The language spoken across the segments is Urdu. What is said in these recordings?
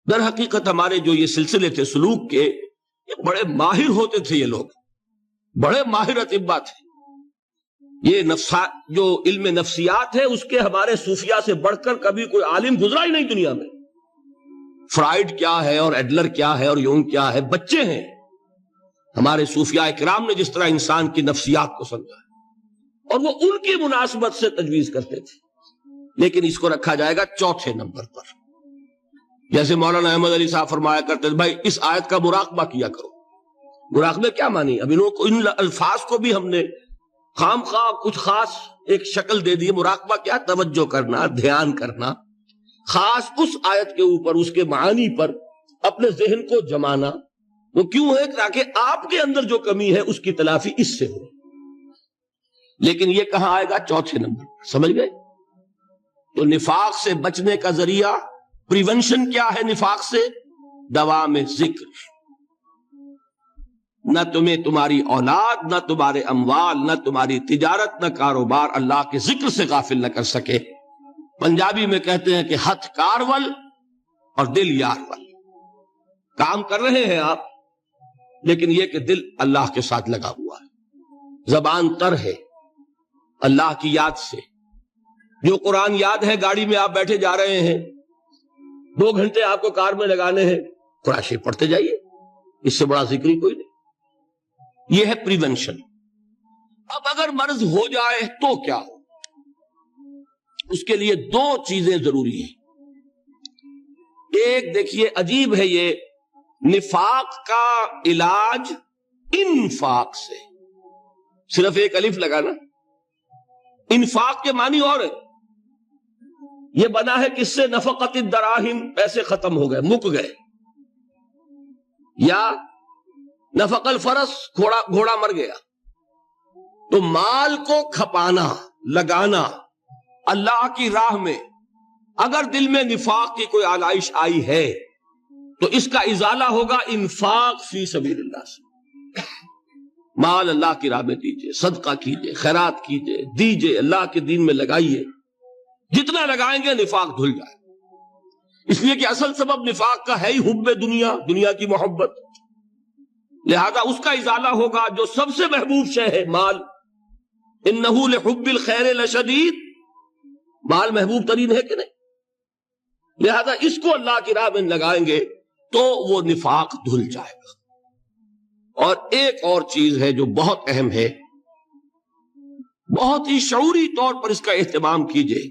در حقیقت ہمارے جو یہ سلسلے تھے سلوک کے، یہ بڑے ماہر ہوتے تھے، یہ لوگ بڑے ماہر اطباء تھے. یہ جو علم نفسیات ہے اس کے ہمارے صوفیاء سے بڑھ کر کبھی کوئی عالم گزرا ہی نہیں دنیا میں. فرائیڈ کیا ہے اور ایڈلر کیا ہے اور یونگ کیا ہے، بچے ہیں. ہمارے صوفیاء کرام نے جس طرح انسان کی نفسیات کو سمجھا اور وہ ان کی مناسبت سے تجویز کرتے تھے. لیکن اس کو رکھا جائے گا چوتھے نمبر پر. جیسے مولانا احمد علی صاحب فرمایا کرتے تھے، بھائی اس آیت کا مراقبہ کیا کرو. مراقبہ کیا مانی؟ اب انہوں کو ان الفاظ کو بھی ہم نے خام خواہ کچھ خاص ایک شکل دے دی. مراقبہ کیا؟ توجہ کرنا، دھیان کرنا، خاص اس آیت کے اوپر، اس کے معانی پر اپنے ذہن کو جمانا. وہ کیوں ہے؟ تاکہ آپ کے اندر جو کمی ہے اس کی تلافی اس سے ہو. لیکن یہ کہاں آئے گا؟ چوتھے نمبر. سمجھ گئے؟ تو نفاق سے بچنے کا ذریعہ، پریونشن کیا ہے نفاق سے؟ دوام ذکر. نہ تمہیں تمہاری اولاد، نہ تمہارے اموال، نہ تمہاری تجارت، نہ کاروبار اللہ کے ذکر سے غافل نہ کر سکے. پنجابی میں کہتے ہیں کہ ہتھ کارول اور دل یارول. کام کر رہے ہیں آپ، لیکن یہ کہ دل اللہ کے ساتھ لگا ہوا ہے، زبان تر ہے اللہ کی یاد سے. جو قرآن یاد ہے، گاڑی میں آپ بیٹھے جا رہے ہیں، 2 گھنٹے آپ کو کار میں لگانے ہیں، قرآن شریف پڑھتے جائیے. اس سے بڑا ذکر ہی کوئی نہیں. یہ ہے پریونشن. اب اگر مرض ہو جائے تو کیا ہو؟ اس کے لیے 2 چیزیں ضروری ہیں. ایک دیکھیے، عجیب ہے یہ، نفاق کا علاج انفاق سے. صرف ایک الف لگا نا. انفاق کے معنی اور ہے. یہ بنا ہے کس سے؟ نفقت الدراہم، پیسے ختم ہو گئے، مک گئے. یا نفق الفرس، گھوڑا مر گیا. تو مال کو کھپانا، لگانا اللہ کی راہ میں. اگر دل میں نفاق کی کوئی آلائش آئی ہے تو اس کا ازالہ ہوگا انفاق فی سبیل اللہ سے. مال اللہ کی راہ میں دیجئے، صدقہ کیجئے، خیرات کیجئے، دیجئے، اللہ کے دین میں لگائیے. جتنا لگائیں گے نفاق دھل جائے. اس لیے کہ اصل سبب نفاق کا ہے ہی حب دنیا، دنیا کی محبت. لہذا اس کا ازالہ ہوگا جو سب سے محبوب شے ہے، مال. انہ لحب الخیر لشدید. مال محبوب ترین ہے کہ نہیں؟ لہذا اس کو اللہ کی راہ میں لگائیں گے تو وہ نفاق دھل جائے گا. اور ایک اور چیز ہے جو بہت اہم ہے، بہت ہی شعوری طور پر اس کا اہتمام کیجئے.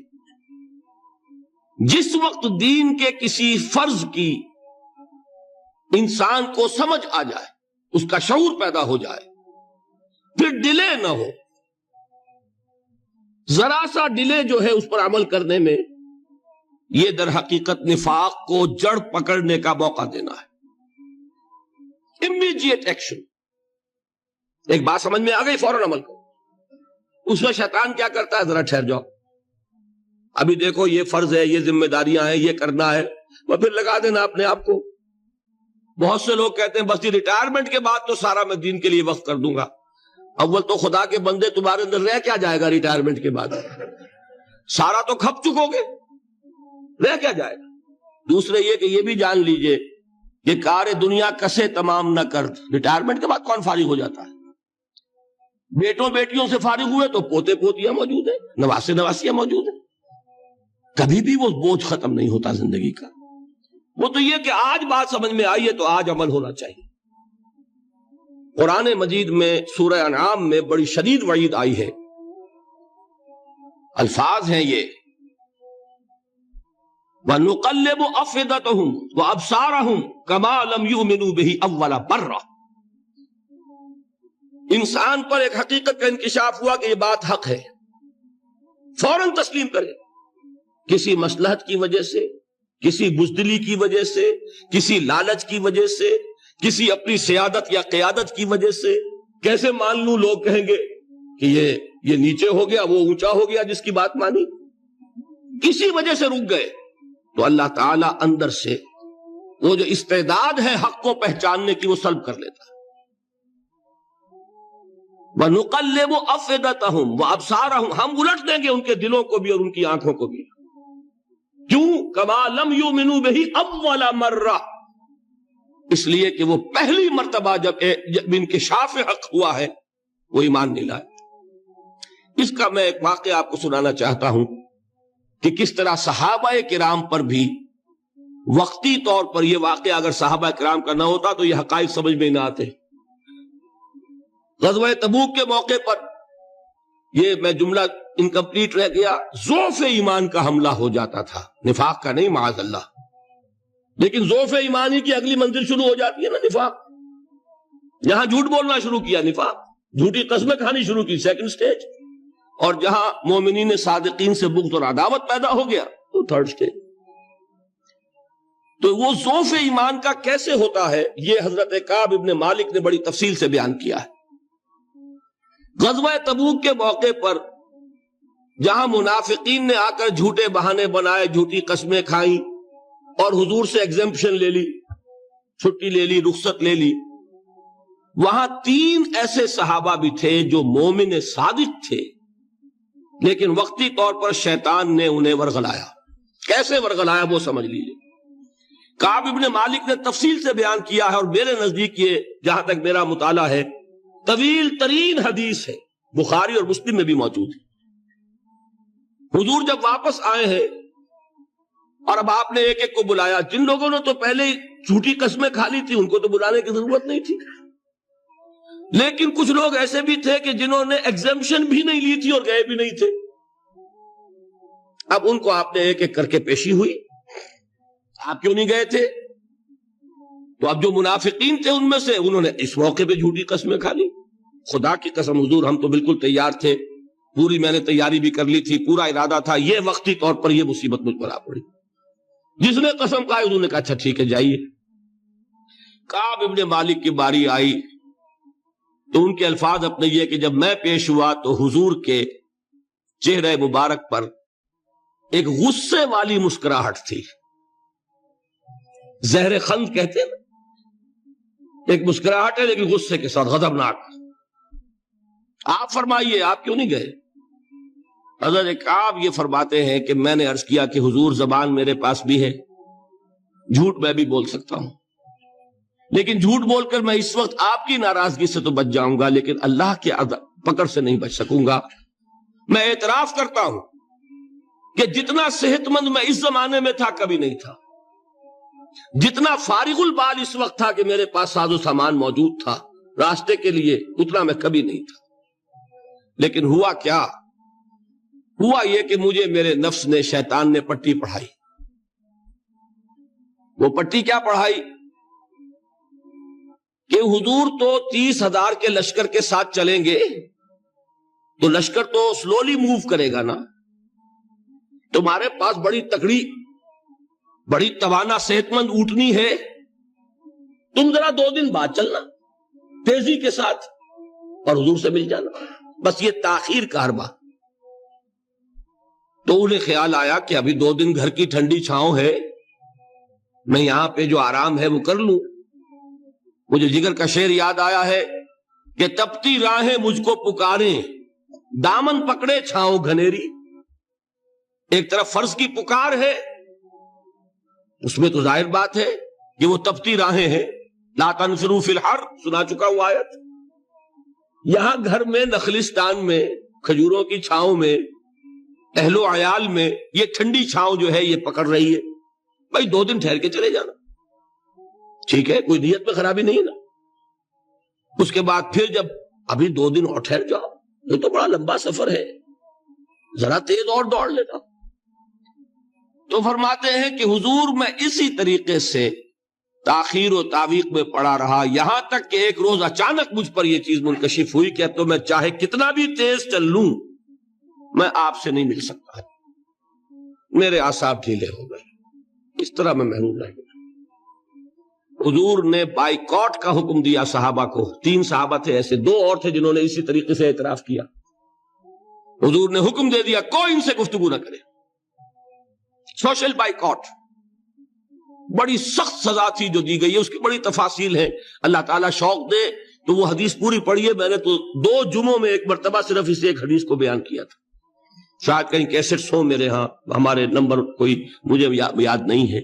جس وقت دین کے کسی فرض کی انسان کو سمجھ آ جائے، اس کا شعور پیدا ہو جائے، پھر ڈیلے نہ ہو. ذرا سا ڈیلے جو ہے اس پر عمل کرنے میں، یہ در حقیقت نفاق کو جڑ پکڑنے کا موقع دینا ہے. Immediate action. ایک بات سمجھ میں آ گئی، فوراً عمل کرو. اس میں شیطان کیا کرتا ہے؟ ذرا ٹھہر جاؤ، ابھی دیکھو یہ فرض ہے، یہ ذمہ داریاں ہیں، یہ کرنا ہے، وہ پھر لگا دینا اپنے آپ کو. بہت سے لوگ کہتے ہیں بس یہ ریٹائرمنٹ کے بعد تو سارا میں دین کے لیے وقف کر دوں گا. اول تو خدا کے بندے تمہارے اندر رہ کیا جائے گا ریٹائرمنٹ کے بعد؟ سارا تو کھپ چکو گے، رہ کیا جائے گا؟ دوسرے یہ کہ یہ بھی جان لیجئے کہ کار دنیا کسے تمام نہ کر. ریٹائرمنٹ کے بعد کون فارغ ہو جاتا ہے؟ بیٹوں بیٹیوں سے فارغ ہوئے تو پوتے پوتیاں موجود ہیں، نواسے نواسیاں موجود ہیں. کبھی بھی وہ بوجھ ختم نہیں ہوتا زندگی کا. وہ تو یہ کہ آج بات سمجھ میں آئی ہے تو آج عمل ہونا چاہیے. قرآن مجید میں سورہ انعام میں بڑی شدید وعید آئی ہے. الفاظ ہیں یہ، وَنُقَلِّبُ أَفْئِدَتَهُمْ وَأَبْصَارَهُمْ كَمَا لَمْ يُؤْمِنُوا بِهِ أَوَّلَ مَرَّةٍ. انسان پر ایک حقیقت کا انکشاف ہوا کہ یہ بات حق ہے، فوراً تسلیم کرے. کسی مصلحت کی وجہ سے، کسی بزدلی کی وجہ سے، کسی لالچ کی وجہ سے، کسی اپنی سیادت یا قیادت کی وجہ سے کیسے مان لوں؟ لوگ کہیں گے کہ یہ نیچے ہو گیا، وہ اونچا ہو گیا جس کی بات مانی. کسی وجہ سے رک گئے تو اللہ تعالیٰ اندر سے وہ جو استعداد ہے حق کو پہچاننے کی وہ سلب کر لیتا ہے. وَنُقَلِّبُ أَفْئِدَتَهُمْ وَأَبْصَارَهُمْ. ہم الٹ دیں گے ان کے دلوں کو بھی اور ان کی آنکھوں کو بھی. کیوں؟ کما لم یؤمنوا بہ اول مرہ، اس لیے کہ وہ پہلی مرتبہ جب انکشاف حق ہوا ہے وہ ایمان نہیں لائے۔ اس کا میں ایک واقعہ آپ کو سنانا چاہتا ہوں کہ کس طرح صحابہ کرام پر بھی وقتی طور پر یہ واقعہ اگر صحابہ کرام کا نہ ہوتا تو یہ حقائق سمجھ میں نہ آتے۔ غزوہ تبوک کے موقع پر یہ میں جملہ انکمپلیٹ رہ گیا، ضعف ایمان کا حملہ ہو جاتا تھا، نفاق کا نہیں معاذ اللہ، لیکن ضعف ایمانی کی اگلی منزل شروع ہو جاتی ہے نا، نفاق۔ یہاں جھوٹ بولنا شروع کیا، نفاق، جھوٹی قسمیں کھانی شروع کی، سیکنڈ سٹیج، اور جہاں مومنین صادقین سے بغض اور عداوت پیدا ہو گیا وہ تھرڈ سٹیج۔ تو وہ ضعف ایمان کا کیسے ہوتا ہے یہ حضرت کعب ابن مالک نے بڑی تفصیل سے بیان کیا ہے۔ غزوہ تبوک کے موقع پر جہاں منافقین نے آ کر جھوٹے بہانے بنائے، جھوٹی قسمیں کھائیں اور حضور سے ایگزمپشن لے لی، چھٹی لے لی، رخصت لے لی، وہاں 3 ایسے صحابہ بھی تھے جو مومن صادق تھے، لیکن وقتی طور پر شیطان نے انہیں ورغلایا۔ کیسے ورغلایا وہ سمجھ لیجیے۔ کعب ابن مالک نے تفصیل سے بیان کیا ہے، اور میرے نزدیک یہ جہاں تک میرا مطالعہ ہے طویل ترین حدیث ہے، بخاری اور مسلم میں بھی موجود ہے۔ حضور جب واپس آئے ہیں اور اب آپ نے ایک ایک کو بلایا، جن لوگوں نے تو پہلے جھوٹی قسمیں کھا لی تھی ان کو تو بلانے کی ضرورت نہیں تھی، لیکن کچھ لوگ ایسے بھی تھے کہ جنہوں نے ایگزمپشن بھی نہیں لی تھی اور گئے بھی نہیں تھے۔ اب ان کو آپ نے ایک ایک کر کے پیشی ہوئی، آپ کیوں نہیں گئے تھے؟ تو اب جو منافقین تھے ان میں سے انہوں نے اس موقع پہ جھوٹی قسمیں کھا لی۔ خدا کی قسم حضور ہم تو بالکل تیار تھے، پوری میں نے تیاری بھی کر لی تھی، پورا ارادہ تھا، یہ وقتی طور پر یہ مصیبت مجھ پر آ پڑی۔ جس نے قسم کھائی انہوں نے کہا اچھا ٹھیک ہے جائیے۔ کعب ابن مالک کی باری آئی تو ان کے الفاظ اپنے یہ کہ جب میں پیش ہوا تو حضور کے چہرے مبارک پر ایک غصے والی مسکراہٹ تھی، زہر خند کہتے ہیں، ایک مسکراہٹ ہے لیکن غصے کے ساتھ، غضبناک۔ آپ فرمائیے آپ کیوں نہیں گئے؟ حضرت کعب یہ فرماتے ہیں کہ میں نے عرض کیا کہ حضور زبان میرے پاس بھی ہے، جھوٹ میں بھی بول سکتا ہوں، لیکن جھوٹ بول کر میں اس وقت آپ کی ناراضگی سے تو بچ جاؤں گا لیکن اللہ کے پکڑ سے نہیں بچ سکوں گا۔ میں اعتراف کرتا ہوں کہ جتنا صحت مند میں اس زمانے میں تھا کبھی نہیں تھا، جتنا فارغ البال اس وقت تھا کہ میرے پاس ساز و سامان موجود تھا راستے کے لیے، اتنا میں کبھی نہیں تھا۔ لیکن ہوا کیا؟ ہوا یہ کہ مجھے میرے نفس نے، شیطان نے پٹی پڑھائی۔ وہ پٹی کیا پڑھائی؟ کہ حضور تو 30,000 کے لشکر کے ساتھ چلیں گے تو لشکر تو سلولی موو کرے گا نا، تمہارے پاس بڑی تکڑی، بڑی توانا صحت مند اونٹنی ہے، تم ذرا 2 دن بعد چلنا تیزی کے ساتھ اور حضور سے مل جانا، بس یہ تاخیر کا حربہ۔ تو انہیں خیال آیا کہ ابھی 2 دن گھر کی ٹھنڈی چھاؤں ہے، میں یہاں پہ جو آرام ہے وہ کر لوں۔ مجھے جگر کا شعر یاد آیا ہے کہ تپتی راہیں مجھ کو پکاریں، دامن پکڑے چھاؤں گھنیری۔ ایک طرف فرض کی پکار ہے، اس میں تو ظاہر بات ہے کہ وہ تپتی راہیں ہیں، لا تنفروا فی الحر سنا چکا ہوا آیت۔ یہاں گھر میں، نخلستان میں، کھجوروں کی چھاؤں میں، اہل و عیال میں یہ ٹھنڈی چھاؤں جو ہے یہ پکڑ رہی ہے، بھائی 2 دن ٹھہر کے چلے جانا، ٹھیک ہے، کوئی نیت میں خرابی نہیں نا۔ اس کے بعد پھر جب ابھی 2 دن اور ٹھہر جاؤ، یہ تو بڑا لمبا سفر ہے، ذرا تیز اور دوڑ لیتا۔ تو فرماتے ہیں کہ حضور میں اسی طریقے سے تاخیر و تعویق میں پڑا رہا، یہاں تک کہ ایک روز اچانک مجھ پر یہ چیز منکشف ہوئی کہ اب تو میں چاہے کتنا بھی تیز چل لوں میں آپ سے نہیں مل سکتا، میرے اعصاب ڈھیلے ہو گئے، اس طرح میں محروم رہ گیا۔ حضور نے بائیکاٹ کا حکم دیا صحابہ کو، 3 صحابہ تھے ایسے، 2 اور تھے جنہوں نے اسی طریقے سے اعتراف کیا۔ حضور نے حکم دے دیا کوئی ان سے گفتگو نہ کرے، سوشل بائیکاٹ۔ بڑی سخت سزا تھی جو دی گئی ہے، اس کی بڑی تفاصیل ہیں، اللہ تعالیٰ شوق دے تو وہ حدیث پوری پڑھیے، میں نے تو 2 جمعوں میں ایک مرتبہ صرف اس ایک حدیث کو بیان کیا تھا۔ شاید کہیں کیسٹس ہوں میرے ہاں، ہمارے نمبر کوئی مجھے یاد نہیں ہے،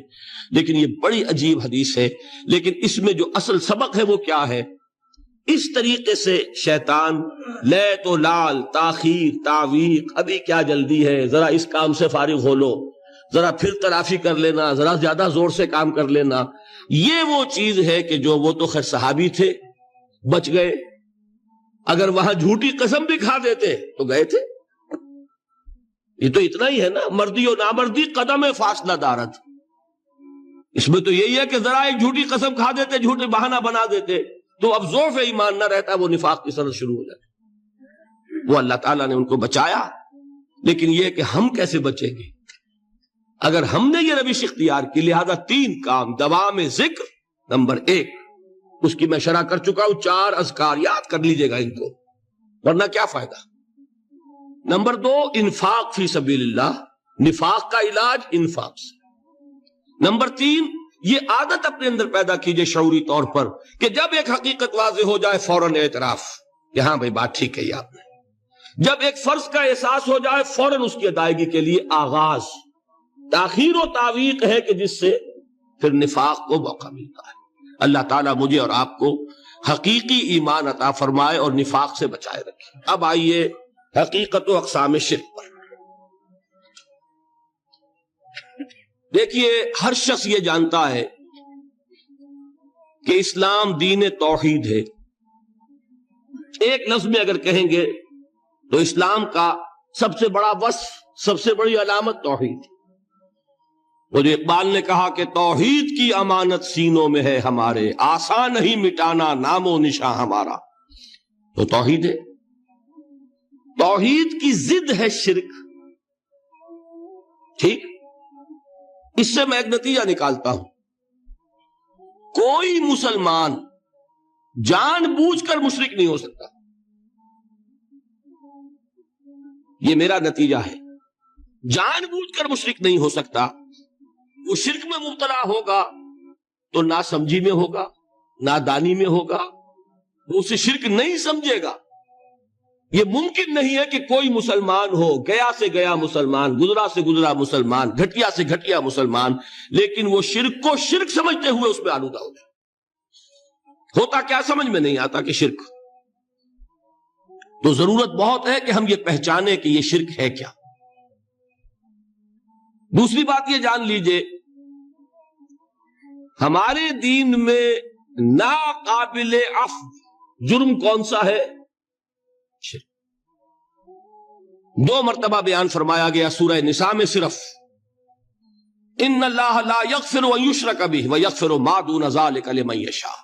لیکن یہ بڑی عجیب حدیث ہے۔ لیکن اس میں جو اصل سبق ہے وہ کیا ہے؟ اس طریقے سے شیطان لے تو لال، تاخیر، تعویق، ابھی کیا جلدی ہے، ذرا اس کام سے فارغ ہو لو، ذرا پھر تلافی کر لینا، ذرا زیادہ زور سے کام کر لینا، یہ وہ چیز ہے کہ جو وہ تو خیر صحابی تھے، بچ گئے، اگر وہاں جھوٹی قسم بھی کھا دیتے تو گئے تھے۔ یہ تو اتنا ہی ہے نا، مردی و نامردی قدم فاصلہ دارت، اس میں تو یہی ہے کہ ذرا ایک جھوٹی قسم کھا دیتے، جھوٹے بہانہ بنا دیتے تو اب ضعف ایمان نہ رہتا، وہ نفاق کی سرحد شروع ہو جاتی۔ وہ اللہ تعالیٰ نے ان کو بچایا، لیکن یہ کہ ہم کیسے بچیں گے اگر ہم نے یہ روش اختیار کی؟ لہذا 3 کام، دوام ذکر نمبر 1، اس کی میں شرح کر چکا ہوں، 4 اذکار یاد کر لیجئے گا ان کو، ورنہ کیا فائدہ۔ نمبر 2، انفاق فی سبیل اللہ، نفاق کا علاج انفاق سے۔ نمبر 3، یہ عادت اپنے اندر پیدا کیجئے شعوری طور پر کہ جب ایک حقیقت واضح ہو جائے فوراً اعتراف کہ ہاں بھائی بات ٹھیک ہے آپ نے۔ جب ایک فرض کا احساس ہو جائے فوراً اس کی ادائیگی کے لیے آغاز۔ تاخیر و تعویق ہے کہ جس سے پھر نفاق کو موقع ملتا ہے۔ اللہ تعالیٰ مجھے اور آپ کو حقیقی ایمان عطا فرمائے اور نفاق سے بچائے رکھے۔ اب آئیے حقیقت و اقسام شرک پر۔ دیکھیے، ہر شخص یہ جانتا ہے کہ اسلام دین توحید ہے۔ ایک لفظ میں اگر کہیں گے تو اسلام کا سب سے بڑا وصف، سب سے بڑی علامت توحید۔ وہ جو اقبال نے کہا کہ توحید کی امانت سینوں میں ہے ہمارے، آسان نہیں مٹانا نام و نشاں ہمارا، تو توحید ہے۔ توحید کی ضد ہے شرک، ٹھیک؟ اس سے میں ایک نتیجہ نکالتا ہوں، کوئی مسلمان جان بوجھ کر مشرک نہیں ہو سکتا، یہ میرا نتیجہ ہے۔ جان بوجھ کر مشرک نہیں ہو سکتا، وہ شرک میں مبتلا ہوگا تو ناسمجھی میں ہوگا، نادانی میں ہوگا، وہ اسے شرک نہیں سمجھے گا۔ یہ ممکن نہیں ہے کہ کوئی مسلمان ہو، گیا سے گیا مسلمان، گزرا سے گزرا مسلمان، گھٹیا سے گھٹیا مسلمان، لیکن وہ شرک کو شرک سمجھتے ہوئے اس میں آلودہ ہو جائے۔ ہوتا کیا سمجھ میں نہیں آتا کہ شرک، تو ضرورت بہت ہے کہ ہم یہ پہچانیں کہ یہ شرک ہے کیا۔ دوسری بات یہ جان لیجئے، ہمارے دین میں ناقابل عفو جرم کون سا ہے؟ شرک۔ 2 مرتبہ بیان فرمایا گیا سورہ نساء میں صرف، ان اللہ لا یغفر ان یشرک بہ ویغفر ما دون ذلک لمن یشاء۔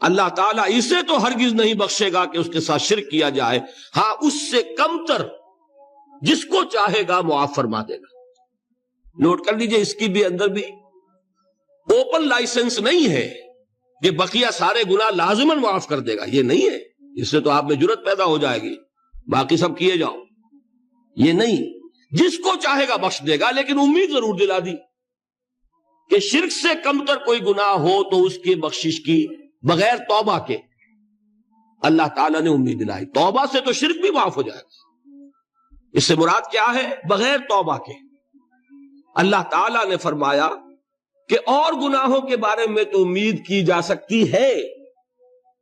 اللہ تعالیٰ اسے تو ہرگز نہیں بخشے گا کہ اس کے ساتھ شرک کیا جائے، ہاں اس سے کم تر جس کو چاہے گا معاف فرما دے گا۔ نوٹ کر لیجئے، اس کی بھی اندر بھی اوپن لائسنس نہیں ہے کہ بقیہ سارے گناہ لازماً معاف کر دے گا، یہ نہیں ہے۔ اس سے تو آپ میں جرت پیدا ہو جائے گی، باقی سب کیے جاؤ، یہ نہیں، جس کو چاہے گا بخش دے گا، لیکن امید ضرور دلا دی کہ شرک سے کم تر کوئی گناہ ہو تو اس کی بخشش کی بغیر توبہ کے اللہ تعالیٰ نے امید دلائی۔ توبہ سے تو شرک بھی معاف ہو جائے گا، اس سے مراد کیا ہے؟ بغیر توبہ کے۔ اللہ تعالیٰ نے فرمایا کہ اور گناہوں کے بارے میں تو امید کی جا سکتی ہے،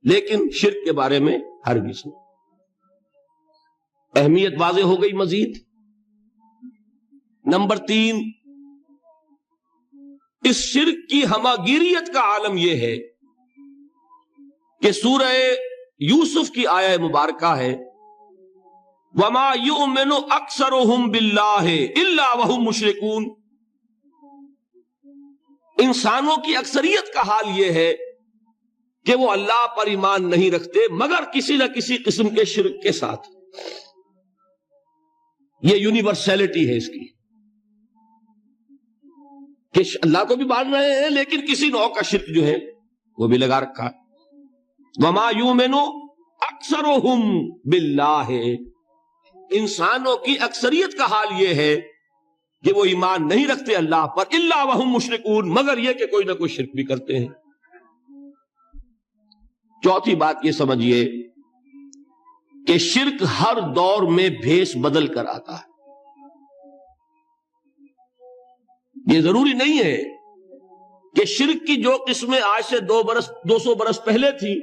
لیکن شرک کے بارے میں ہرگز نہیں۔ اہمیت واضح ہو گئی مزید۔ نمبر 3، اس شرک کی ہماگیریت کا عالم یہ ہے کہ سورہ یوسف کی آیہ مبارکہ ہے، وَمَا يُؤْمِنُ أَكْثَرُهُمْ بِاللَّهِ إِلَّا وَهُمْ مُشْرِكُونَ۔ انسانوں کی اکثریت کا حال یہ ہے کہ وہ اللہ پر ایمان نہیں رکھتے مگر کسی نہ کسی قسم کے شرک کے ساتھ۔ یہ یونیورسلٹی ہے اس کی کہ اللہ کو بھی مان رہے ہیں لیکن کسی نوع کا شرک جو ہے وہ بھی لگا رکھا۔ وَمَا يُؤْمِنُ أَكْثَرُهُمْ بِاللَّهِ، انسانوں کی اکثریت کا حال یہ ہے کہ وہ ایمان نہیں رکھتے اللہ پر، الا وہم مشرکون، مگر یہ کہ کوئی نہ کوئی شرک بھی کرتے ہیں۔ چوتھی بات یہ سمجھیے کہ شرک ہر دور میں بھیس بدل کر آتا ہے. یہ ضروری نہیں ہے کہ شرک کی جو قسمیں آج سے 200 برس پہلے تھی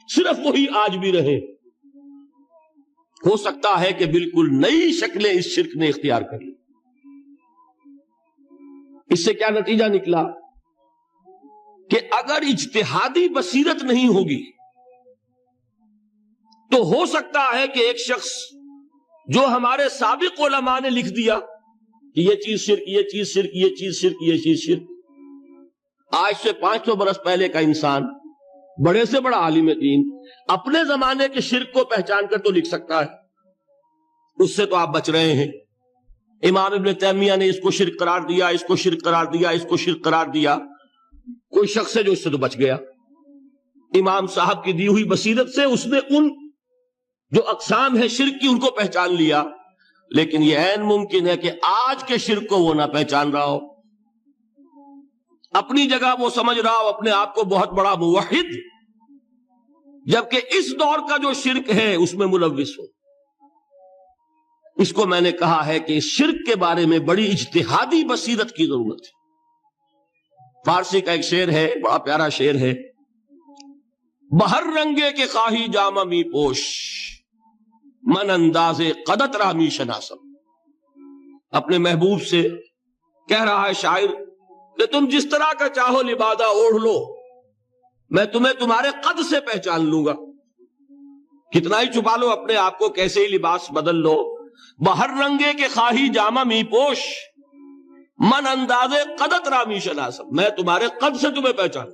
صرف وہی آج بھی رہے. ہو سکتا ہے کہ بالکل نئی شکلیں اس شرک نے اختیار کر لی. اس سے کیا نتیجہ نکلا کہ اگر اجتہادی بصیرت نہیں ہوگی تو ہو سکتا ہے کہ ایک شخص جو ہمارے سابق علماء نے لکھ دیا کہ یہ چیز شرک، یہ چیز شرک، یہ چیز شرک، یہ چیز شرک، آج سے 500 برس پہلے کا انسان، بڑے سے بڑا عالم دین، اپنے زمانے کے شرک کو پہچان کر تو لکھ سکتا ہے. اس سے تو آپ بچ رہے ہیں. امام ابن تیمیہ نے اس کو شرک قرار دیا، اس کو شرک قرار دیا، اس کو شرک قرار دیا. کوئی شخص ہے جو اس سے تو بچ گیا. امام صاحب کی دی ہوئی بصیرت سے اس نے ان جو اقسام ہے شرک کی ان کو پہچان لیا. لیکن یہ عین ممکن ہے کہ آج کے شرک کو وہ نہ پہچان رہا ہو. اپنی جگہ وہ سمجھ رہا ہو اپنے آپ کو بہت بڑا موحد، جبکہ اس دور کا جو شرک ہے اس میں ملوث ہو. اس کو میں نے کہا ہے کہ اس شرک کے بارے میں بڑی اجتہادی بصیرت کی ضرورت ہے. فارسی کا ایک شعر ہے، بڑا پیارا شعر ہے، بہر رنگے کے خواہی جامہ می پوش، من انداز قدت رامی شناسم. اپنے محبوب سے کہہ رہا ہے شاعر کہ تم جس طرح کا چاہو لبادہ اوڑھ لو، میں تمہیں تمہارے قد سے پہچان لوں گا. کتنا ہی چھپا لو اپنے آپ کو، کیسے ہی لباس بدل لو، بہر رنگے کے خواہی جامہ می پوش، من انداز قدت رامی شناسم، میں تمہارے قد سے تمہیں پہچان.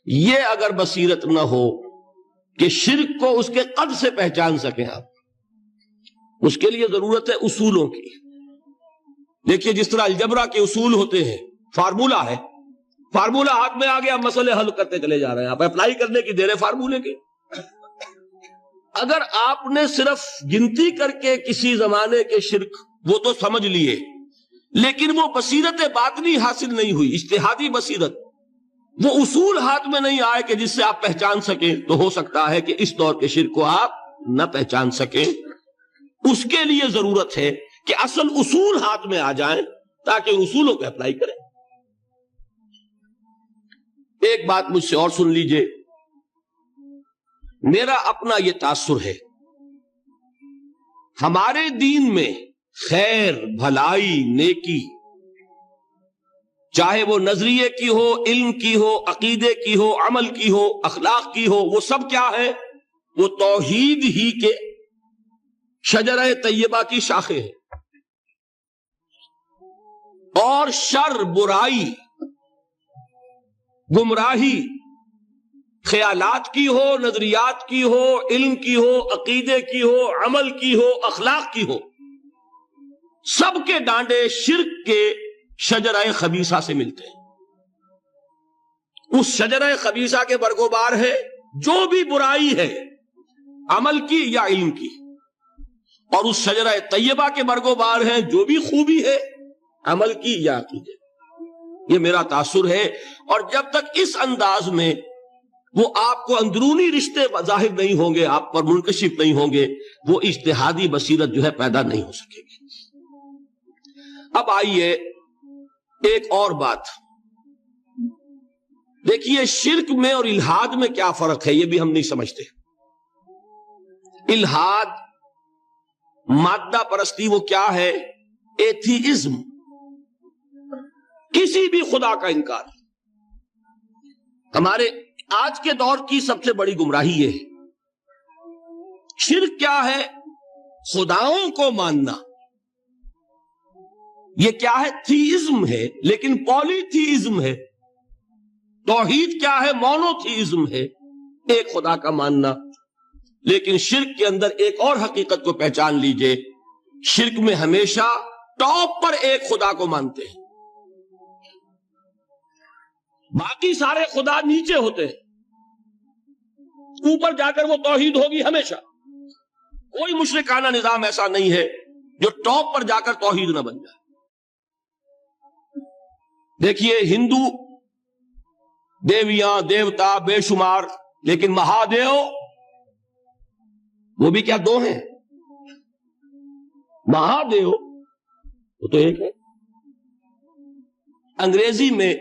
یہ اگر بصیرت نہ ہو کہ شرک کو اس کے قد سے پہچان سکیں آپ، اس کے لیے ضرورت ہے اصولوں کی. دیکھیے جس طرح الجبرا کے اصول ہوتے ہیں، فارمولا ہے، فارمولا ہاتھ میں آ گیا، مسئلے حل کرتے چلے جا رہے ہیں، آپ اپلائی کرنے کی دیر ہے فارمولے کے. اگر آپ نے صرف گنتی کر کے کسی زمانے کے شرک وہ تو سمجھ لیے، لیکن وہ بصیرت باطنی حاصل نہیں ہوئی، اجتہادی بصیرت، وہ اصول ہاتھ میں نہیں آئے کہ جس سے آپ پہچان سکیں، تو ہو سکتا ہے کہ اس دور کے شرک کو آپ نہ پہچان سکیں. اس کے لیے ضرورت ہے کہ اصل اصول ہاتھ میں آ جائیں تاکہ اصولوں کو اپلائی کریں. ایک بات مجھ سے اور سن لیجئے، میرا اپنا یہ تاثر ہے، ہمارے دین میں خیر، بھلائی، نیکی، چاہے وہ نظریے کی ہو، علم کی ہو، عقیدے کی ہو، عمل کی ہو، اخلاق کی ہو، وہ سب کیا ہے؟ وہ توحید ہی کے شجرہ طیبہ کی شاخیں ہیں. اور شر، برائی، گمراہی، خیالات کی ہو، نظریات کی ہو، علم کی ہو، عقیدے کی ہو، عمل کی ہو، اخلاق کی ہو، سب کے ڈانڈے شرک کے شجرہ خبیثہ سے ملتے ہیں. اس شجرہ خبیثہ کے برگوبار ہے جو بھی برائی ہے، عمل کی یا علم کی، اور اس شجرہ طیبہ کے برگوبار ہیں جو بھی خوبی ہے، عمل کی یا عقیدے. یہ میرا تاثر ہے. اور جب تک اس انداز میں وہ آپ کو اندرونی رشتے ظاہر نہیں ہوں گے، آپ پر منکشف نہیں ہوں گے، وہ اجتہادی بصیرت جو ہے پیدا نہیں ہو سکے گی. اب آئیے ایک اور بات دیکھیے، شرک میں اور الحاد میں کیا فرق ہے یہ بھی ہم نہیں سمجھتے. الحاد، مادہ پرستی، وہ کیا ہے؟ ایتھیزم، کسی بھی خدا کا انکار. ہمارے آج کے دور کی سب سے بڑی گمراہی یہ ہے. شرک کیا ہے؟ خداؤں کو ماننا. یہ کیا ہے؟ تھیزم ہے، لیکن پولی تھیزم ہے. توحید کیا ہے؟ مونو تھیزم ہے، ایک خدا کا ماننا. لیکن شرک کے اندر ایک اور حقیقت کو پہچان لیجئے، شرک میں ہمیشہ ٹاپ پر ایک خدا کو مانتے ہیں، باقی سارے خدا نیچے ہوتے ہیں. اوپر جا کر وہ توحید ہوگی ہمیشہ. کوئی مشرکانہ نظام ایسا نہیں ہے جو ٹاپ پر جا کر توحید نہ بن جائے. دیکھیے ہندو دیویاں دیوتا بے شمار، لیکن مہادیو وہ بھی کیا دو ہیں؟ مہادیو وہ تو ایک ہے. انگریزی میں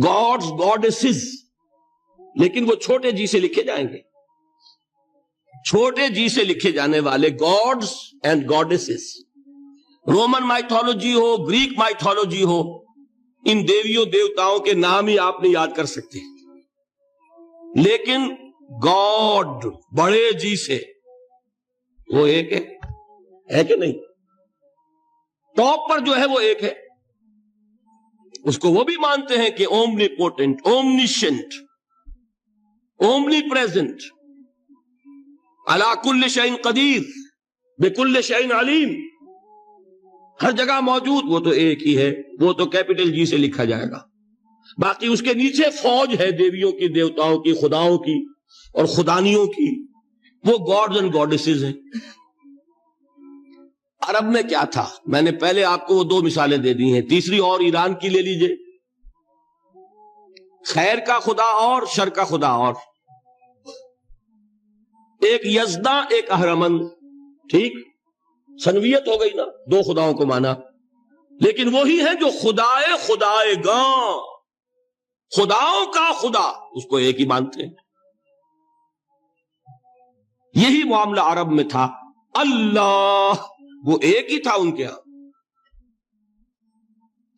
گاڈز گاڈیسز، لیکن وہ چھوٹے جی سے لکھے جائیں گے. چھوٹے جی سے لکھے جانے والے gods and goddesses, Roman mythology ہو، گریک مائتھولوجی ہو، ان دیویوں دیوتاؤں کے نام ہی آپ نہیں یاد کر سکتے. لیکن گاڈ بڑے جی سے وہ ایک ہے کہ نہیں؟ ٹاپ پر جو ہے وہ ایک ہے. اس کو وہ بھی مانتے ہیں کہ اومنی پوٹنٹ، اومنیشنٹ، اومنی پریزنٹ، علی کل شیء قدیر، بکل شیء علیم، ہر جگہ موجود. وہ تو ایک ہی ہے، وہ تو کیپٹل جی سے لکھا جائے گا. باقی اس کے نیچے فوج ہے دیویوں کی، دیوتاؤں کی، خداؤں کی اور خدانیوں کی، وہ گاڈز اینڈ گاڈیسز ہیں. عرب میں کیا تھا؟ میں نے پہلے آپ کو وہ دو مثالیں دے دی ہیں، تیسری اور ایران کی لے لیجئے. خیر کا خدا اور شر کا خدا اور. ایک یزداں، ایک اہرمن. ٹھیک، سنویت ہو گئی نا، دو خداؤں کو مانا. لیکن وہی ہے جو خدائے خدائے گاں، خداؤں کا خدا، اس کو ایک ہی مانتے ہیں. یہی معاملہ عرب میں تھا. اللہ وہ ایک ہی تھا ان کے ہاں.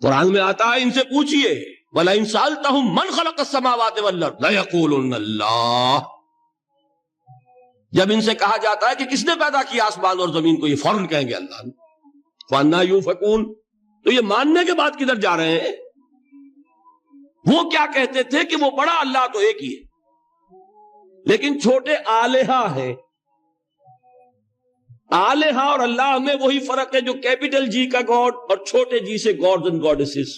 قرآن میں آتا ہے ان سے پوچھئے وَلَئِن سَأَلْتَهُم مَّنْ خَلَقَ السَّمَاوَاتِ وَالْأَرْضَ لَيَقُولُنَّ اللَّهُ. جب ان سے کہا جاتا ہے کہ کس نے پیدا کیا آسمان اور زمین کو، یہ فوراً کہیں گے اللہ نے. فَأَنَّىٰ يُؤْفَكُونَ. تو یہ ماننے کے بعد کدھر جا رہے ہیں؟ وہ کیا کہتے تھے کہ وہ بڑا اللہ تو ایک ہی ہے، لیکن چھوٹے آلہہ ہیں. آلہہ اور اللہ میں وہی فرق ہے جو کیپٹل جی کا گاڈ اور چھوٹے جی سے گاڈز اینڈ گاڈیسز.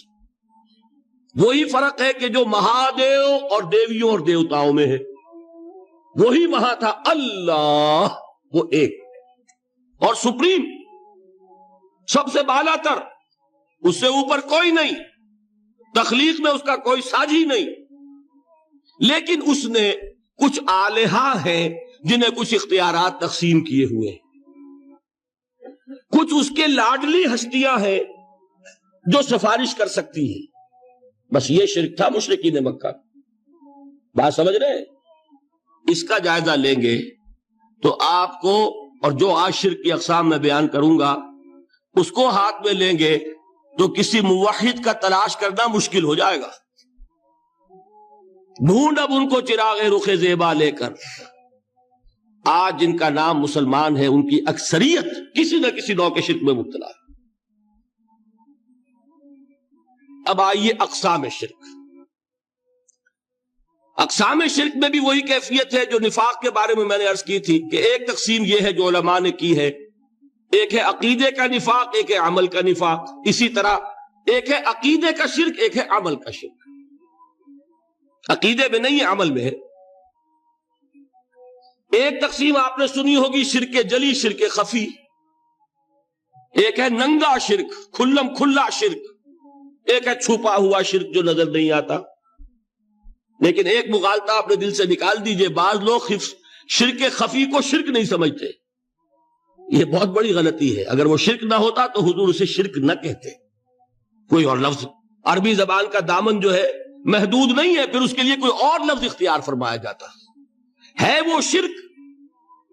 وہی فرق ہے کہ جو مہادیو اور دیویوں اور دیوتاؤں میں ہے. وہی وہاں تھا. اللہ وہ ایک اور سپریم، سب سے بالا تر، اس سے اوپر کوئی نہیں، تخلیق میں اس کا کوئی ساجی نہیں. لیکن اس نے کچھ آلہہ ہیں جنہیں کچھ اختیارات تقسیم کیے ہوئے ہیں. کچھ اس کے لاڈلی ہستیاں ہیں جو سفارش کر سکتی ہیں. بس یہ شرک تھا مشرکین مکہ. بات سمجھ رہے ہیں؟ اس کا جائزہ لیں گے تو آپ کو، اور جو آج شرک کی اقسام میں بیان کروں گا اس کو ہاتھ میں لیں گے تو کسی موحد کا تلاش کرنا مشکل ہو جائے گا. ڈھونڈ اب ان کو چراغ رخ زیبا لے کر. آج جن کا نام مسلمان ہے ان کی اکثریت کسی نہ کسی نوع کے شرک میں مبتلا ہے. اب آئیے اقسام شرک. اقسام شرک میں بھی وہی کیفیت ہے جو نفاق کے بارے میں نے عرض کی تھی کہ ایک تقسیم یہ ہے جو علماء نے کی ہے، ایک ہے عقیدے کا نفاق، ایک ہے عمل کا نفاق. اسی طرح ایک ہے عقیدے کا شرک، ایک ہے عمل کا شرک. عقیدے میں نہیں ہے، عمل میں ہے. ایک تقسیم آپ نے سنی ہوگی شرک جلی، شرک خفی. ایک ہے ننگا شرک، کھلم کھلا شرک. ایک ہے چھپا ہوا شرک جو نظر نہیں آتا. لیکن ایک مغالطہ اپنے دل سے نکال دیجئے، بعض لوگ شرک خفی کو شرک نہیں سمجھتے. یہ بہت بڑی غلطی ہے. اگر وہ شرک نہ ہوتا تو حضور اسے شرک نہ کہتے. کوئی اور لفظ، عربی زبان کا دامن جو ہے محدود نہیں ہے، پھر اس کے لیے کوئی اور لفظ اختیار فرمایا جاتا ہے. وہ شرک،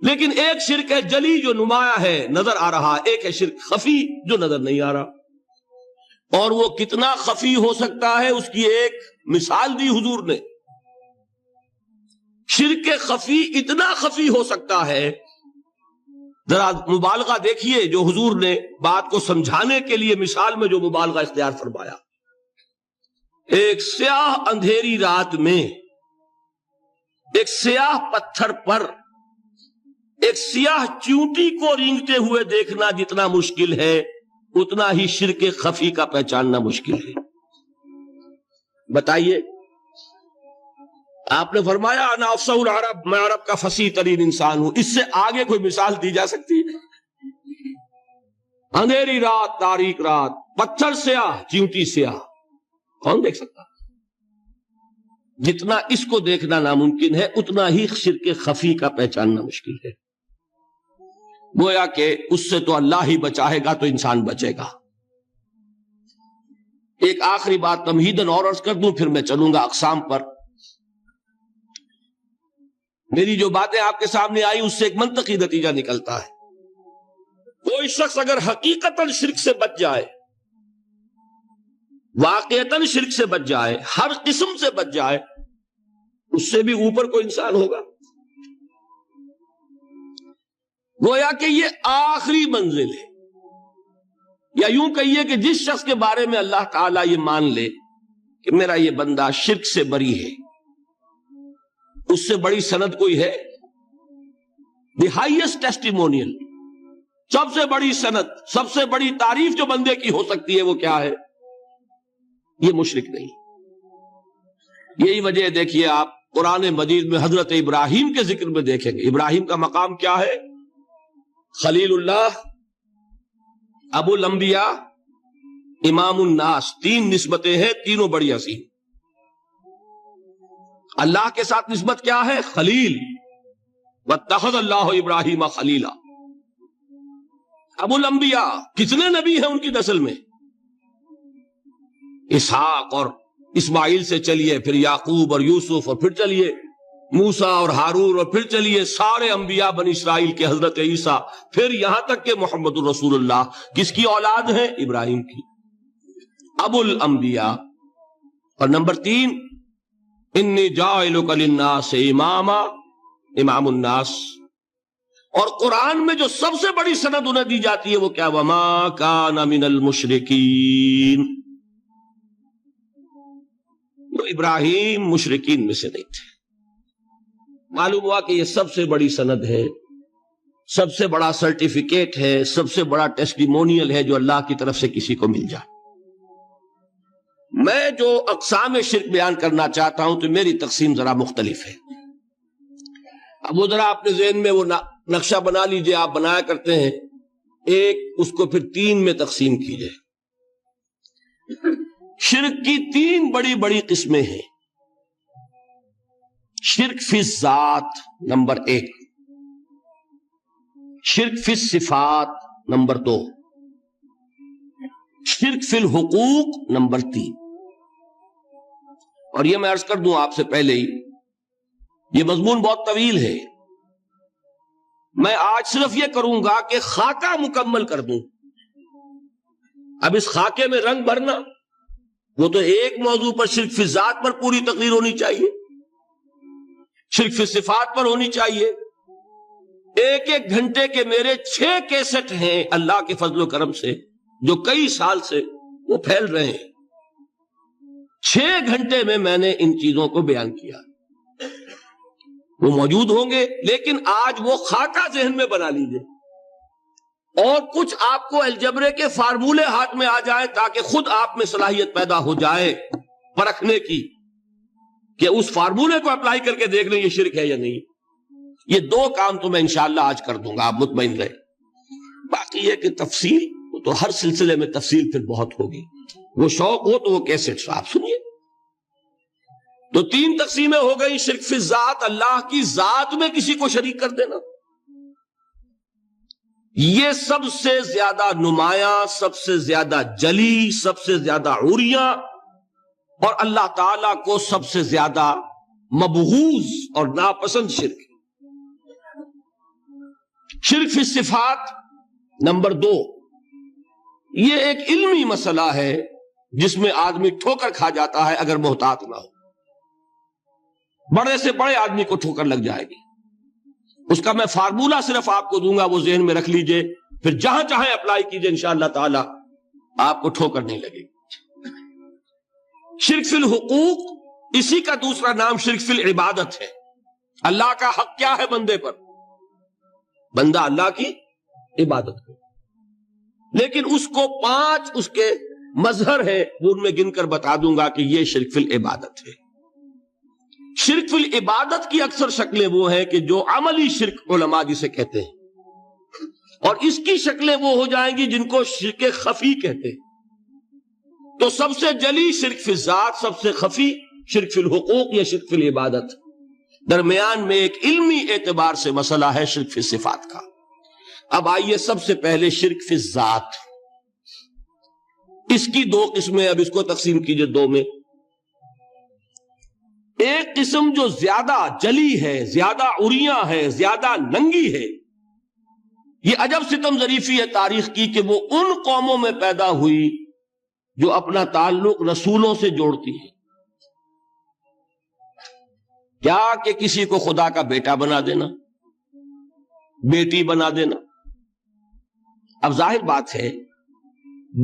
لیکن ایک شرک ہے جلی جو نمایاں ہے، نظر آ رہا. ایک ہے شرک خفی جو نظر نہیں آ رہا. اور وہ کتنا خفی ہو سکتا ہے اس کی ایک مثال دی حضور نے. شرک خفی اتنا خفی ہو سکتا ہے، ذرا مبالغہ دیکھیے جو حضور نے بات کو سمجھانے کے لیے مثال میں جو مبالغہ اختیار فرمایا. ایک سیاہ اندھیری رات میں ایک سیاہ پتھر پر ایک سیاہ چیونٹی کو رینگتے ہوئے دیکھنا جتنا مشکل ہے، اتنا ہی شرک خفی کا پہچاننا مشکل ہے. بتائیے، آپ نے فرمایا انا افصح العرب، میں عرب کا فصیح ترین انسان ہوں. اس سے آگے کوئی مثال دی جا سکتی ہے؟ اندھیری رات، تاریک رات، پتھر سیاہ، چیونٹی سیاہ، کون دیکھ سکتا؟ جتنا اس کو دیکھنا ناممکن ہے اتنا ہی شرک خفی کا پہچاننا مشکل ہے. گویا کہ اس سے تو اللہ ہی بچائے گا تو انسان بچے گا۔ ایک آخری بات تمہیداً اور عرض کر دوں، پھر میں چلوں گا اقسام پر۔ میری جو باتیں آپ کے سامنے آئی اس سے ایک منطقی نتیجہ نکلتا ہے، کوئی شخص اگر حقیقتاً شرک سے بچ جائے، واقعتاً شرک سے بچ جائے، ہر قسم سے بچ جائے، اس سے بھی اوپر کوئی انسان ہوگا۔ گویا کہ یہ آخری منزل ہے، یا یوں کہیے کہ جس شخص کے بارے میں اللہ تعالیٰ یہ مان لے کہ میرا یہ بندہ شرک سے بری ہے، اس سے بڑی سند کوئی ہے؟ دی ہائیسٹ ٹیسٹیمونیل، سب سے بڑی سند، سب سے بڑی تعریف جو بندے کی ہو سکتی ہے وہ کیا ہے؟ یہ مشرک نہیں۔ یہی وجہ دیکھیے آپ قرآن مجید میں حضرت ابراہیم کے ذکر میں دیکھیں گے، ابراہیم کا مقام کیا ہے؟ خلیل اللہ، ابو الانبیاء، امام الناس، تین نسبتیں ہیں، تینوں بڑی عظیم۔ اللہ کے ساتھ نسبت کیا ہے؟ خلیل، واتخذ اللہ ابراہیم خلیلا۔ ابو الانبیاء، کتنے نبی ہیں ان کی نسل میں؟ اسحاق اور اسماعیل سے چلیے، پھر یعقوب اور یوسف، اور پھر چلیے موسیٰ اور ہارون، اور پھر چلیے سارے انبیاء بنی اسرائیل کے، حضرت عیسیٰ، پھر یہاں تک کہ محمد الرسول اللہ کس کی اولاد ہے؟ ابراہیم کی، ابو الانبیاء۔ اور نمبر 3، انی جاعلک للناس اماما، امام الناس۔ اور قرآن میں جو سب سے بڑی سند انہیں دی جاتی ہے وہ کیا؟ وما کان من المشرکین۔ تو ابراہیم مشرکین میں سے نہیں تھے۔ معلوم ہوا کہ یہ سب سے بڑی سند ہے، سب سے بڑا سرٹیفکیٹ ہے، سب سے بڑا ٹیسٹیمونیل ہے جو اللہ کی طرف سے کسی کو مل جائے۔ میں جو اقسام شرک بیان کرنا چاہتا ہوں تو میری تقسیم ذرا مختلف ہے۔ اب وہ ذرا اپنے ذہن میں وہ نقشہ بنا لیجئے، آپ بنایا کرتے ہیں ایک، اس کو پھر 3 میں تقسیم کیجئے۔ شرک کی 3 بڑی بڑی قسمیں ہیں۔ شرک فی الذات نمبر 1، شرک فی الصفات نمبر 2، شرک فی الحقوق نمبر 3۔ اور یہ میں عرض کر دوں آپ سے پہلے ہی، یہ مضمون بہت طویل ہے، میں آج صرف یہ کروں گا کہ خاکہ مکمل کر دوں۔ اب اس خاکے میں رنگ بھرنا، وہ تو ایک موضوع پر شرک فی الذات پر پوری تقریر ہونی چاہیے، شرک فی الصفات پر ہونی چاہیے۔ ایک ایک گھنٹے کے میرے 6 کیسٹ ہیں اللہ کے فضل و کرم سے، جو کئی سال سے وہ پھیل رہے ہیں۔ 6 گھنٹے میں نے ان چیزوں کو بیان کیا، وہ موجود ہوں گے، لیکن آج وہ خاکہ ذہن میں بنا لیجئے، اور کچھ آپ کو الجبرے کے فارمولے ہاتھ میں آ جائیں تاکہ خود آپ میں صلاحیت پیدا ہو جائے پرکھنے کی کہ اس فارمولے کو اپلائی کر کے دیکھ لیں یہ شرک ہے یا نہیں۔ یہ 2 کام تو میں انشاءاللہ آج کر دوں گا، آپ مطمئن رہے۔ باقی یہ کہ تفصیل، وہ تو ہر سلسلے میں تفصیل پھر بہت ہوگی، وہ شوق ہو تو وہ کیسٹ آپ سنیے۔ تو 3 تقسیمیں ہو گئی۔ شرک فی الذات، اللہ کی ذات میں کسی کو شریک کر دینا، یہ سب سے زیادہ نمایاں، سب سے زیادہ جلی، سب سے زیادہ عریاں، اور اللہ تعالیٰ کو سب سے زیادہ مبغوض اور ناپسند شرک۔ شرک فی الصفات نمبر 2، یہ ایک علمی مسئلہ ہے جس میں آدمی ٹھوکر کھا جاتا ہے اگر محتاط نہ ہو۔ بڑے سے بڑے آدمی کو ٹھوکر لگ جائے گی، اس کا میں فارمولہ صرف آپ کو دوں گا، وہ ذہن میں رکھ لیجئے، پھر جہاں چاہیں اپلائی کیجئے، انشاءاللہ تعالی آپ کو ٹھوکر نہیں لگے گی۔ شرک فی الحقوق، اسی کا دوسرا نام شرک فی العبادت ہے۔ اللہ کا حق کیا ہے بندے پر؟ بندہ اللہ کی عبادت کرے، لیکن اس کو 5 اس کے مظہر ہیں، وہ ان میں گن کر بتا دوں گا کہ یہ شرک فی العبادت ہے۔ شرک فی العبادت کی اکثر شکلیں وہ ہیں کہ جو عملی شرک علماء جسے کہتے ہیں، اور اس کی شکلیں وہ ہو جائیں گی جن کو شرک خفی کہتے ہیں۔ تو سب سے جلی شرک فی الذات، سب سے خفی شرک فی الحقوق یا شرک فی العبادت، درمیان میں ایک علمی اعتبار سے مسئلہ ہے شرک فی الصفات کا۔ اب آئیے سب سے پہلے شرک فی الذات، اس کی دو قسمیں، اب اس کو تقسیم کیجئے دو میں۔ ایک قسم جو زیادہ جلی ہے، زیادہ عریاں ہے، زیادہ ننگی ہے، یہ عجب ستم ظریفی ہے تاریخ کی کہ وہ ان قوموں میں پیدا ہوئی جو اپنا تعلق رسولوں سے جوڑتی ہیں۔ کیا کہ کسی کو خدا کا بیٹا بنا دینا، بیٹی بنا دینا۔ اب ظاہر بات ہے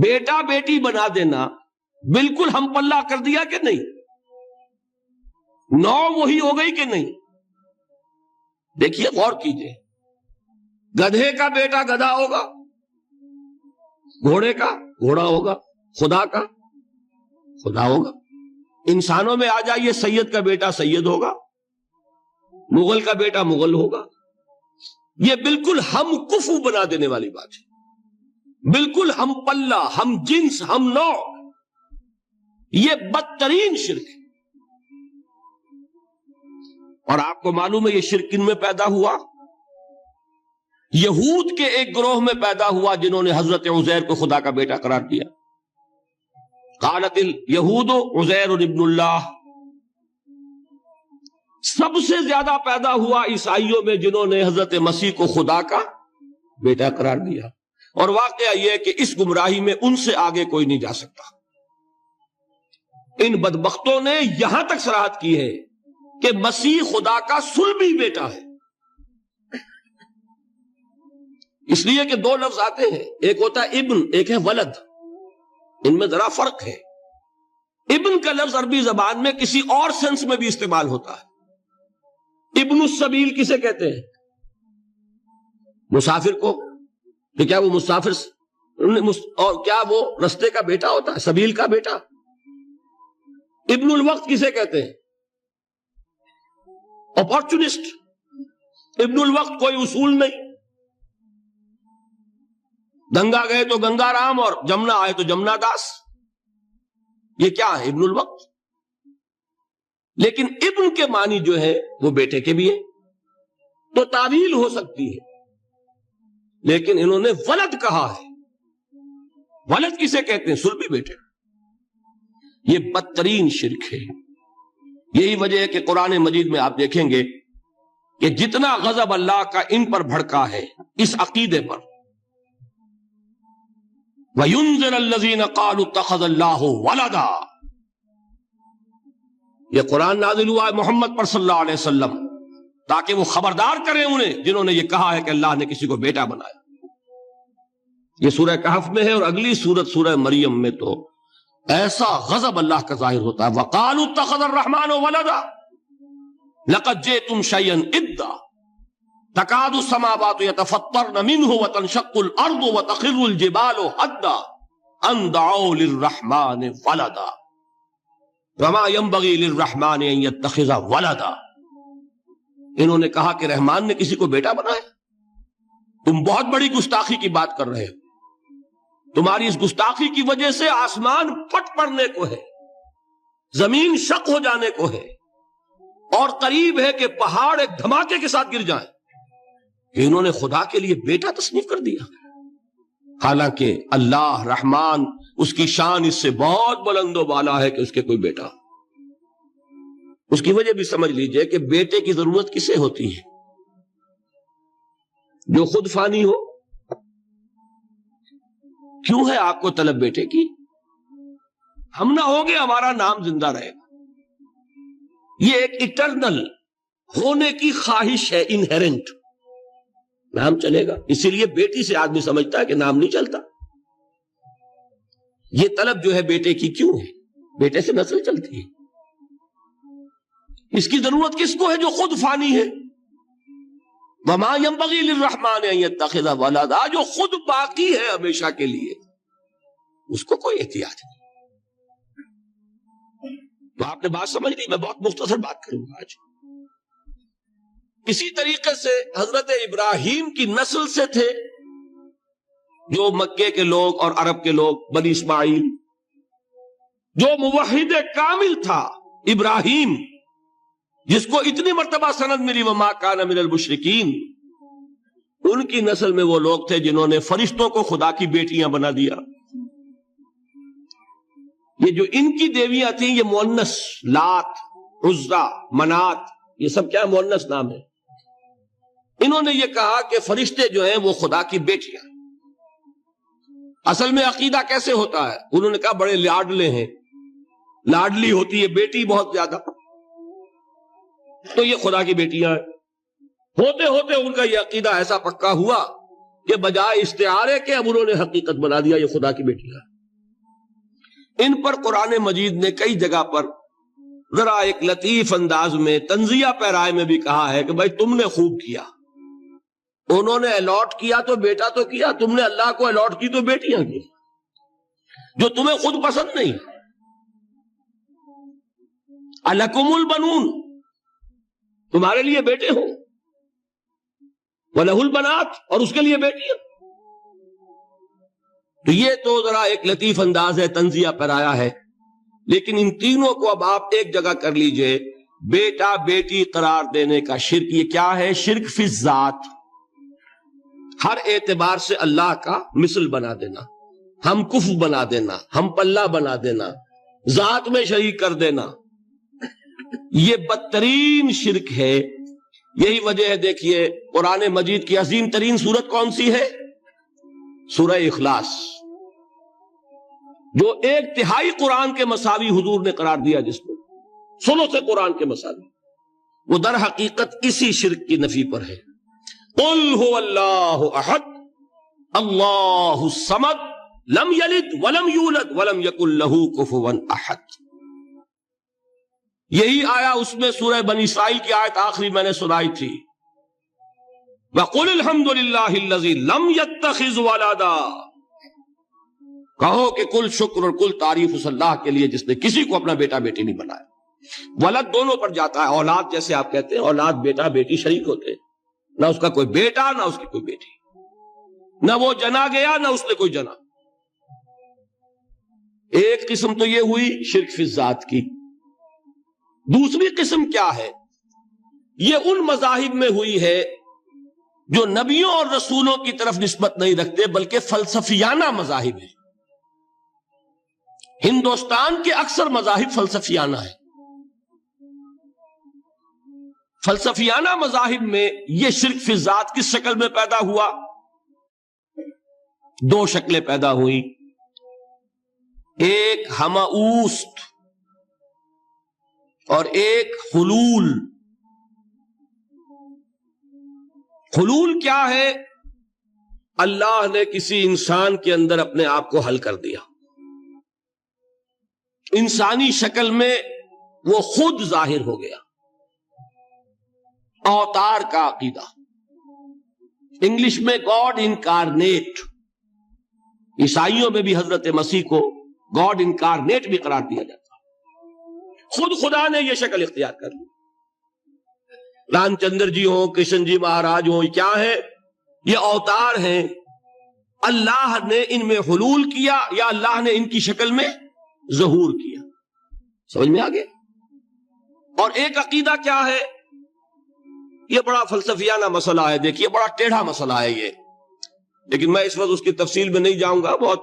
بیٹا بیٹی بنا دینا بالکل ہم پلہ کر دیا کہ نہیں؟ نو وہی ہو گئی کہ نہیں؟ دیکھیے غور کیجئے، گدھے کا بیٹا گدھا ہوگا، گھوڑے کا گھوڑا ہوگا، خدا کا خدا ہوگا۔ انسانوں میں آ جائیے، سید کا بیٹا سید ہوگا، مغل کا بیٹا مغل ہوگا۔ یہ بالکل ہم کفو بنا دینے والی بات ہے، بالکل ہم پلہ، ہم جنس، ہم نوع۔ یہ بدترین شرک ہے۔ اور آپ کو معلوم ہے یہ شرک کن میں پیدا ہوا؟ یہود کے ایک گروہ میں پیدا ہوا جنہوں نے حضرت عزیر کو خدا کا بیٹا قرار دیا۔ قالت الیہود عزیر ابن اللہ۔ سب سے زیادہ پیدا ہوا عیسائیوں میں جنہوں نے حضرت مسیح کو خدا کا بیٹا قرار دیا۔ اور واقعہ یہ ہے کہ اس گمراہی میں ان سے آگے کوئی نہیں جا سکتا۔ ان بدبختوں نے یہاں تک صراحت کی ہے کہ مسیح خدا کا صلبی بیٹا ہے۔ اس لیے کہ دو لفظ آتے ہیں، ایک ہوتا ہے ابن، ایک ہے ولد، ان میں ذرا فرق ہے۔ ابن کا لفظ عربی زبان میں کسی اور سینس میں بھی استعمال ہوتا ہے۔ ابن السبیل کسے کہتے ہیں؟ مسافر کو، کہ کیا وہ مسافر اور کیا وہ رستے کا بیٹا ہوتا ہے، سبیل کا بیٹا؟ ابن الوقت کسے کہتے ہیں؟ اپارچونسٹ۔ ابن الوقت کوئی اصول نہیں، گنگا گئے تو گنگا رام اور جمنا آئے تو جمنا داس، یہ کیا ہے؟ ابن الوقت۔ لیکن ابن کے معنی جو ہے وہ بیٹے کے بھی ہے، تو تعویل ہو سکتی ہے، لیکن انہوں نے ولد کہا ہے۔ ولد کسے کہتے ہیں؟ صلبی بیٹے۔ یہ بدترین شرک ہے۔ یہی وجہ ہے کہ قرآن مجید میں آپ دیکھیں گے کہ جتنا غضب اللہ کا ان پر بھڑکا ہے اس عقیدے پر، وَيُنذِرَ الَّذِينَ قَالُوا اتَّخَذَ اللَّهُ وَلَدًا۔ یہ قرآن نازل ہوا ہے محمد پر صلی اللہ علیہ وسلم تاکہ وہ خبردار کریں انہیں جنہوں نے یہ کہا ہے کہ اللہ نے کسی کو بیٹا بنایا۔ یہ سورہ کہف میں ہے، اور اگلی سورت سورہ مریم میں تو ایسا غضب اللہ کا ظاہر ہوتا ہے، وَقَالُوا اتَّخَذَ الرَّحْمَنُ وَلَدًا لَقَدْ جِئْتُمْ شَيْئًا إِدًّا تَكَادُ السَّمَاوَاتُ يَتَفَطَّرْنَ مِنْهُ وَتَنشَقُّ الْأَرْضُ وَتَخِرُّ الْجِبَالُ هَدًّا أَن دَعَوْا لِلرَّحْمَنِ وَلَدًا وَمَا يَنبَغِي لِلرَّحْمَنِ أَن يَتَّخِذَ وَلَدًا۔ انہوں نے کہا کہ رحمان نے کسی کو بیٹا بنایا۔ تم بہت بڑی گستاخی کی بات کر رہے ہو، تمہاری اس گستاخی کی وجہ سے آسمان پھٹ پڑنے کو ہے، زمین شق ہو جانے کو ہے، اور قریب ہے کہ پہاڑ ایک دھماکے کے ساتھ گر جائیں، کہ انہوں نے خدا کے لیے بیٹا تصنیف کر دیا۔ حالانکہ اللہ رحمان، اس کی شان اس سے بہت بلند و بالا ہے کہ اس کے کوئی بیٹا۔ اس کی وجہ بھی سمجھ لیجئے کہ بیٹے کی ضرورت کسے ہوتی ہے؟ جو خود فانی ہو۔ کیوں ہے آپ کو طلب بیٹے کی؟ ہم نہ ہوں گے ہمارا نام زندہ رہے گا۔ یہ ایک ایٹرنل ہونے کی خواہش ہے، انہیرنٹ۔ نام چلے گا، اسی لیے بیٹی سے آدمی سمجھتا ہے کہ نام نہیں چلتا۔ یہ طلب جو ہے بیٹے کی کیوں ہے؟ بیٹے سے نسل چلتی ہے۔ اس کی ضرورت کس کو ہے؟ جو خود فانی ہے۔ وَمَا يَنبَغِي لِلرَّحْمَنِ أَن يَتَّخِذَ وَلَدًا، جو خود باقی ہے ہمیشہ کے لیے، اس کو کوئی احتیاج نہیں۔ تو آپ نے بات سمجھ لی، میں بہت مختصر بات کروں گا آج۔ اسی طریقے سے حضرت ابراہیم کی نسل سے تھے جو مکے کے لوگ اور عرب کے لوگ، بنی اسماعیل، جو موحد کامل تھا ابراہیم، جس کو اتنی مرتبہ سند ملی وما کان من المشرکین، ان کی نسل میں وہ لوگ تھے جنہوں نے فرشتوں کو خدا کی بیٹیاں بنا دیا. یہ جو ان کی دیویاں تھیں یہ مؤنث، لات، عزا، منات، یہ سب کیا مؤنث نام ہے. انہوں نے یہ کہا کہ فرشتے جو ہیں وہ خدا کی بیٹیاں. اصل میں عقیدہ کیسے ہوتا ہے؟ انہوں نے کہا بڑے لاڈلے ہیں، لاڈلی ہوتی ہے بیٹی بہت زیادہ، تو یہ خدا کی بیٹیاں ہیں. ہوتے ہوتے ان کا یہ عقیدہ ایسا پکا ہوا کہ بجائے استعارے کے اب انہوں نے حقیقت بنا دیا یہ خدا کی بیٹیاں. ان پر قرآن مجید نے کئی جگہ پر ذرا ایک لطیف انداز میں تنزیہ پیرائے میں بھی کہا ہے کہ بھائی تم نے خوب کیا، انہوں نے الاٹ کیا تو بیٹا تو کیا، تم نے اللہ کو الاٹ کی تو بیٹیاں کی جو تمہیں خود پسند نہیں. الکم البنون، تمہارے لیے بیٹے ہوں، وَلَهُ الْبَنَاتُ، اور اس کے لیے بیٹیاں. تو یہ تو ذرا ایک لطیف انداز ہے، تنزیہ پرایا ہے. لیکن ان تینوں کو اب آپ ایک جگہ کر لیجئے. بیٹا بیٹی قرار دینے کا شرک، یہ کیا ہے؟ شرک فی الذات، ہر اعتبار سے اللہ کا مثل بنا دینا، ہم کف بنا دینا، ہم پلہ بنا دینا، ذات میں شریک کر دینا، یہ بدترین شرک ہے. یہی وجہ ہے دیکھیے قرآن مجید کی عظیم ترین سورت کون سی ہے؟ سورہ اخلاص، جو ایک تہائی قرآن کے مساوی حضور نے قرار دیا، جس کو ثلث سے قرآن کے مساوی، وہ در حقیقت اسی شرک کی نفی پر ہے. قل هو اللہ احد اللہ الصمد لم یلد ولم یولد ولم یکن لہ کفوا احد. یہی آیا اس میں سورہ بنی اسرائیل کی آیت آخری میں نے سنائی تھی، وَقُلِ الْحَمْدُ لِلَّهِ الَّذِي لَمْ يَتَّخِذْ وَلَدًا. کہو کہ کل شکر اور کل تعریف اس اللہ کے لیے جس نے کسی کو اپنا بیٹا بیٹی نہیں بنایا. ولد دونوں پر جاتا ہے، اولاد جیسے آپ کہتے ہیں، اولاد بیٹا بیٹی شریک ہوتے ہیں، نہ اس کا کوئی بیٹا نہ اس کی کوئی بیٹی، نہ وہ جنا گیا نہ اس نے کوئی جنا. ایک قسم تو یہ ہوئی شرک فی الذات کی. دوسری قسم کیا ہے؟ یہ ان مذاہب میں ہوئی ہے جو نبیوں اور رسولوں کی طرف نسبت نہیں رکھتے بلکہ فلسفیانہ مذاہب ہیں. ہندوستان کے اکثر مذاہب فلسفیانہ ہیں. فلسفیانہ مذاہب میں یہ شرک فی الذات کس شکل میں پیدا ہوا؟ دو شکلیں پیدا ہوئی. ایک ہماؤست اور ایک حلول. حلول کیا ہے؟ اللہ نے کسی انسان کے اندر اپنے آپ کو حل کر دیا، انسانی شکل میں وہ خود ظاہر ہو گیا. اوتار کا عقیدہ، انگلش میں گاڈ انکارنیٹ. عیسائیوں میں بھی حضرت مسیح کو گاڈ انکارنیٹ بھی قرار دیا جاتا، خود خدا نے یہ شکل اختیار کر لی. رام چندر جی ہوں، کرشن جی مہاراج ہوں، کیا ہے؟ یہ اوتار ہیں. اللہ نے ان میں حلول کیا یا اللہ نے ان کی شکل میں ظہور کیا. سمجھ میں آگے؟ اور ایک عقیدہ کیا ہے؟ یہ بڑا فلسفیانہ مسئلہ ہے، دیکھیے بڑا ٹیڑھا مسئلہ ہے یہ، لیکن میں اس وقت اس کی تفصیل میں نہیں جاؤں گا، بہت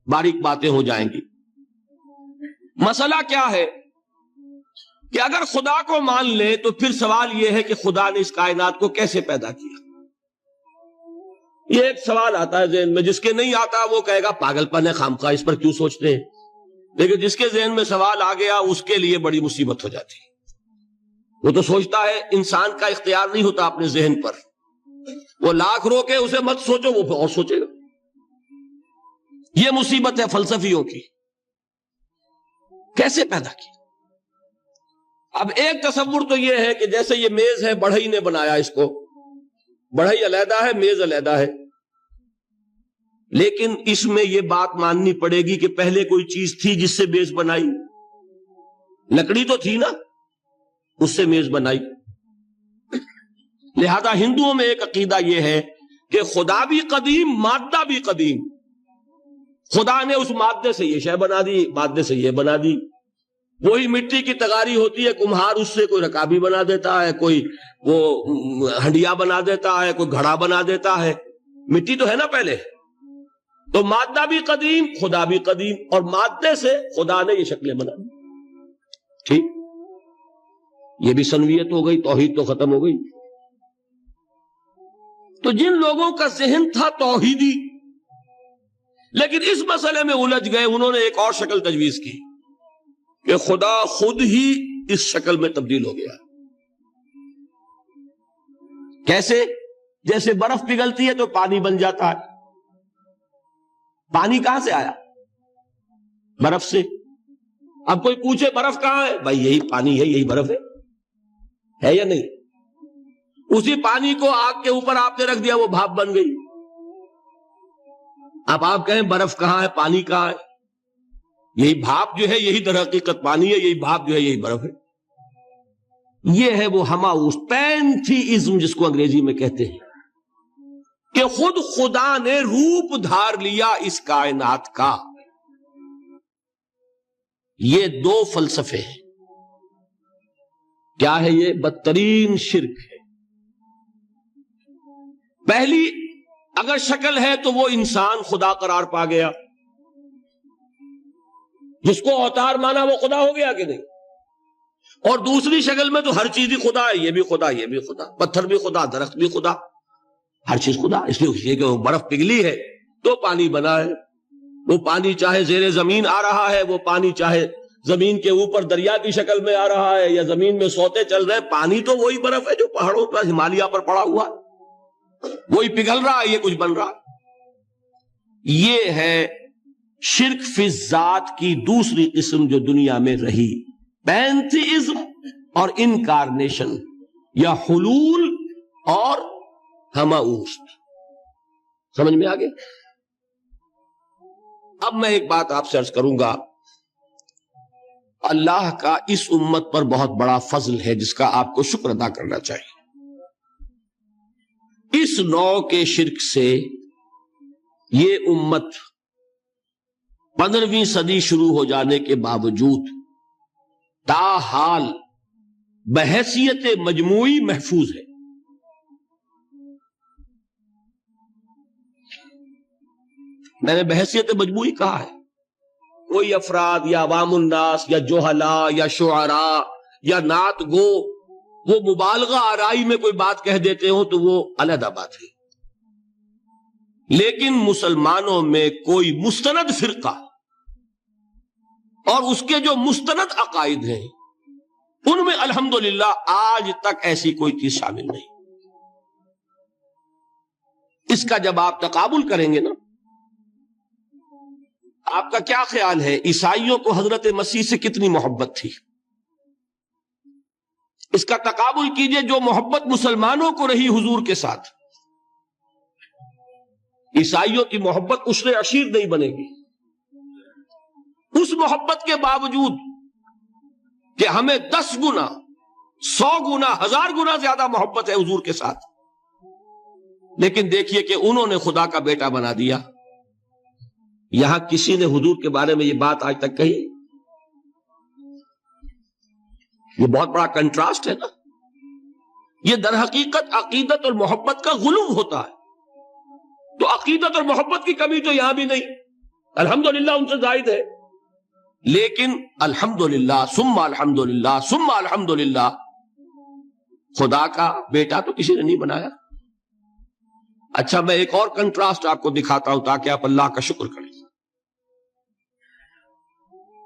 باریک باتیں ہو جائیں گی. مسئلہ کیا ہے کہ اگر خدا کو مان لے تو پھر سوال یہ ہے کہ خدا نے اس کائنات کو کیسے پیدا کیا. یہ ایک سوال آتا ہے ذہن میں، جس کے نہیں آتا وہ کہے گا پاگل پن ہے، خامخواہ اس پر کیوں سوچتے ہیں. لیکن جس کے ذہن میں سوال آ گیا اس کے لیے بڑی مصیبت ہو جاتی. وہ تو سوچتا ہے، انسان کا اختیار نہیں ہوتا اپنے ذہن پر. وہ لاکھ روکے اسے مت سوچو، وہ اور سوچے گا. یہ مصیبت ہے فلسفیوں کی. کیسے پیدا کی؟ اب ایک تصور تو یہ ہے کہ جیسے یہ میز ہے، بڑھئی نے بنایا اس کو، بڑھئی علیحدہ ہے، میز علیحدہ ہے. لیکن اس میں یہ بات ماننی پڑے گی کہ پہلے کوئی چیز تھی جس سے میز بنائی. لکڑی تو تھی نا، اس سے میز بنائی. لہذا ہندوؤں میں ایک عقیدہ یہ ہے کہ خدا بھی قدیم، مادہ بھی قدیم. خدا نے اس مادے سے یہ شے بنا دی، مادے سے یہ بنا دی. وہی مٹی کی تغاری ہوتی ہے، کمہار اس سے کوئی رکابی بنا دیتا ہے، کوئی وہ ہنڈیا بنا دیتا ہے، کوئی گھڑا بنا دیتا ہے. مٹی تو ہے نا پہلے. تو مادہ بھی قدیم، خدا بھی قدیم، اور مادے سے خدا نے یہ شکلیں بنا دی. ٹھیک، یہ بھی سنویت ہو گئی، توحید تو ختم ہو گئی. تو جن لوگوں کا ذہن تھا توحیدی لیکن اس مسئلے میں الجھ گئے، انہوں نے ایک اور شکل تجویز کی کہ خدا خود ہی اس شکل میں تبدیل ہو گیا. کیسے؟ جیسے برف پگھلتی ہے تو پانی بن جاتا ہے. پانی کہاں سے آیا؟ برف سے. اب کوئی پوچھے برف کہاں ہے؟ بھائی یہی پانی ہے، یہی برف ہے یا نہیں؟ اسی پانی کو آگ کے اوپر آپ نے رکھ دیا، وہ بھاپ بن گئی. اب آپ کہیں برف کہاں ہے، پانی کہاں ہے؟ یہی بھاپ جو ہے یہی در حقیقت پانی ہے، یہی بھاپ جو ہے یہی برف ہے. یہ ہے وہ ہماؤس پینتھیزم جس کو انگریزی میں کہتے ہیں، کہ خود خدا نے روپ دھار لیا اس کائنات کا. یہ دو فلسفے ہیں. کیا ہے یہ؟ بدترین شرک ہے. پہلی اگر شکل ہے تو وہ انسان خدا قرار پا گیا، جس کو اوتار مانا وہ خدا ہو گیا کہ نہیں؟ اور دوسری شکل میں تو ہر چیز ہی خدا ہے، یہ بھی خدا، یہ بھی خدا، پتھر بھی خدا، درخت بھی خدا، ہر چیز خدا. اس لیے کہ وہ برف پگھلی ہے تو پانی بنا ہے. وہ پانی چاہے زیر زمین آ رہا ہے، وہ پانی چاہے زمین کے اوپر دریا کی شکل میں آ رہا ہے، یا زمین میں سوتے چل رہے، پانی تو وہی برف ہے جو پہاڑوں پر ہمالیہ پر پڑا ہوا ہے، وہی پگھل رہا ہے، یہ کچھ بن رہا. یہ ہے شرک فی الذات کی دوسری قسم جو دنیا میں رہی، پینتھیزم اور انکارنیشن، یا حلول اور ہماؤست. سمجھ میں آگے؟ اب میں ایک بات آپ سے عرض کروں گا. اللہ کا اس امت پر بہت بڑا فضل ہے جس کا آپ کو شکر ادا کرنا چاہیے. اس نوع کے شرک سے یہ امت 15ویں صدی شروع ہو جانے کے باوجود تاحال بحیثیت مجموعی محفوظ ہے. میں نے بحیثیت مجموعی کہا ہے. کوئی افراد یا عوام الناس یا جوہلاء یا شعراء یا نعت گو وہ مبالغہ آرائی میں کوئی بات کہہ دیتے ہوں تو وہ علیحدہ بات ہے. لیکن مسلمانوں میں کوئی مستند فرقہ اور اس کے جو مستند عقائد ہیں ان میں الحمدللہ آج تک ایسی کوئی چیز شامل نہیں. اس کا جب آپ تقابل کریں گے نا، آپ کا کیا خیال ہے عیسائیوں کو حضرت مسیح سے کتنی محبت تھی؟ اس کا تقابل کیجئے جو محبت مسلمانوں کو رہی حضور کے ساتھ. عیسائیوں کی محبت عشر عشیر نہیں بنے گی. اس محبت کے باوجود کہ ہمیں 10 گنا 100 گنا 1000 گنا زیادہ محبت ہے حضور کے ساتھ، لیکن دیکھیے کہ انہوں نے خدا کا بیٹا بنا دیا. یہاں کسی نے حضور کے بارے میں یہ بات آج تک کہی؟ یہ بہت بڑا کنٹراسٹ ہے نا. یہ در حقیقت عقیدت اور محبت کا غلو ہوتا ہے. تو عقیدت اور محبت کی کمی تو یہاں بھی نہیں، الحمدللہ ان سے زائد ہے. لیکن الحمدللہ ثم الحمدللہ ثم الحمدللہ خدا کا بیٹا تو کسی نے نہیں بنایا. اچھا میں ایک اور کنٹراسٹ آپ کو دکھاتا ہوں تاکہ آپ اللہ کا شکر کریں.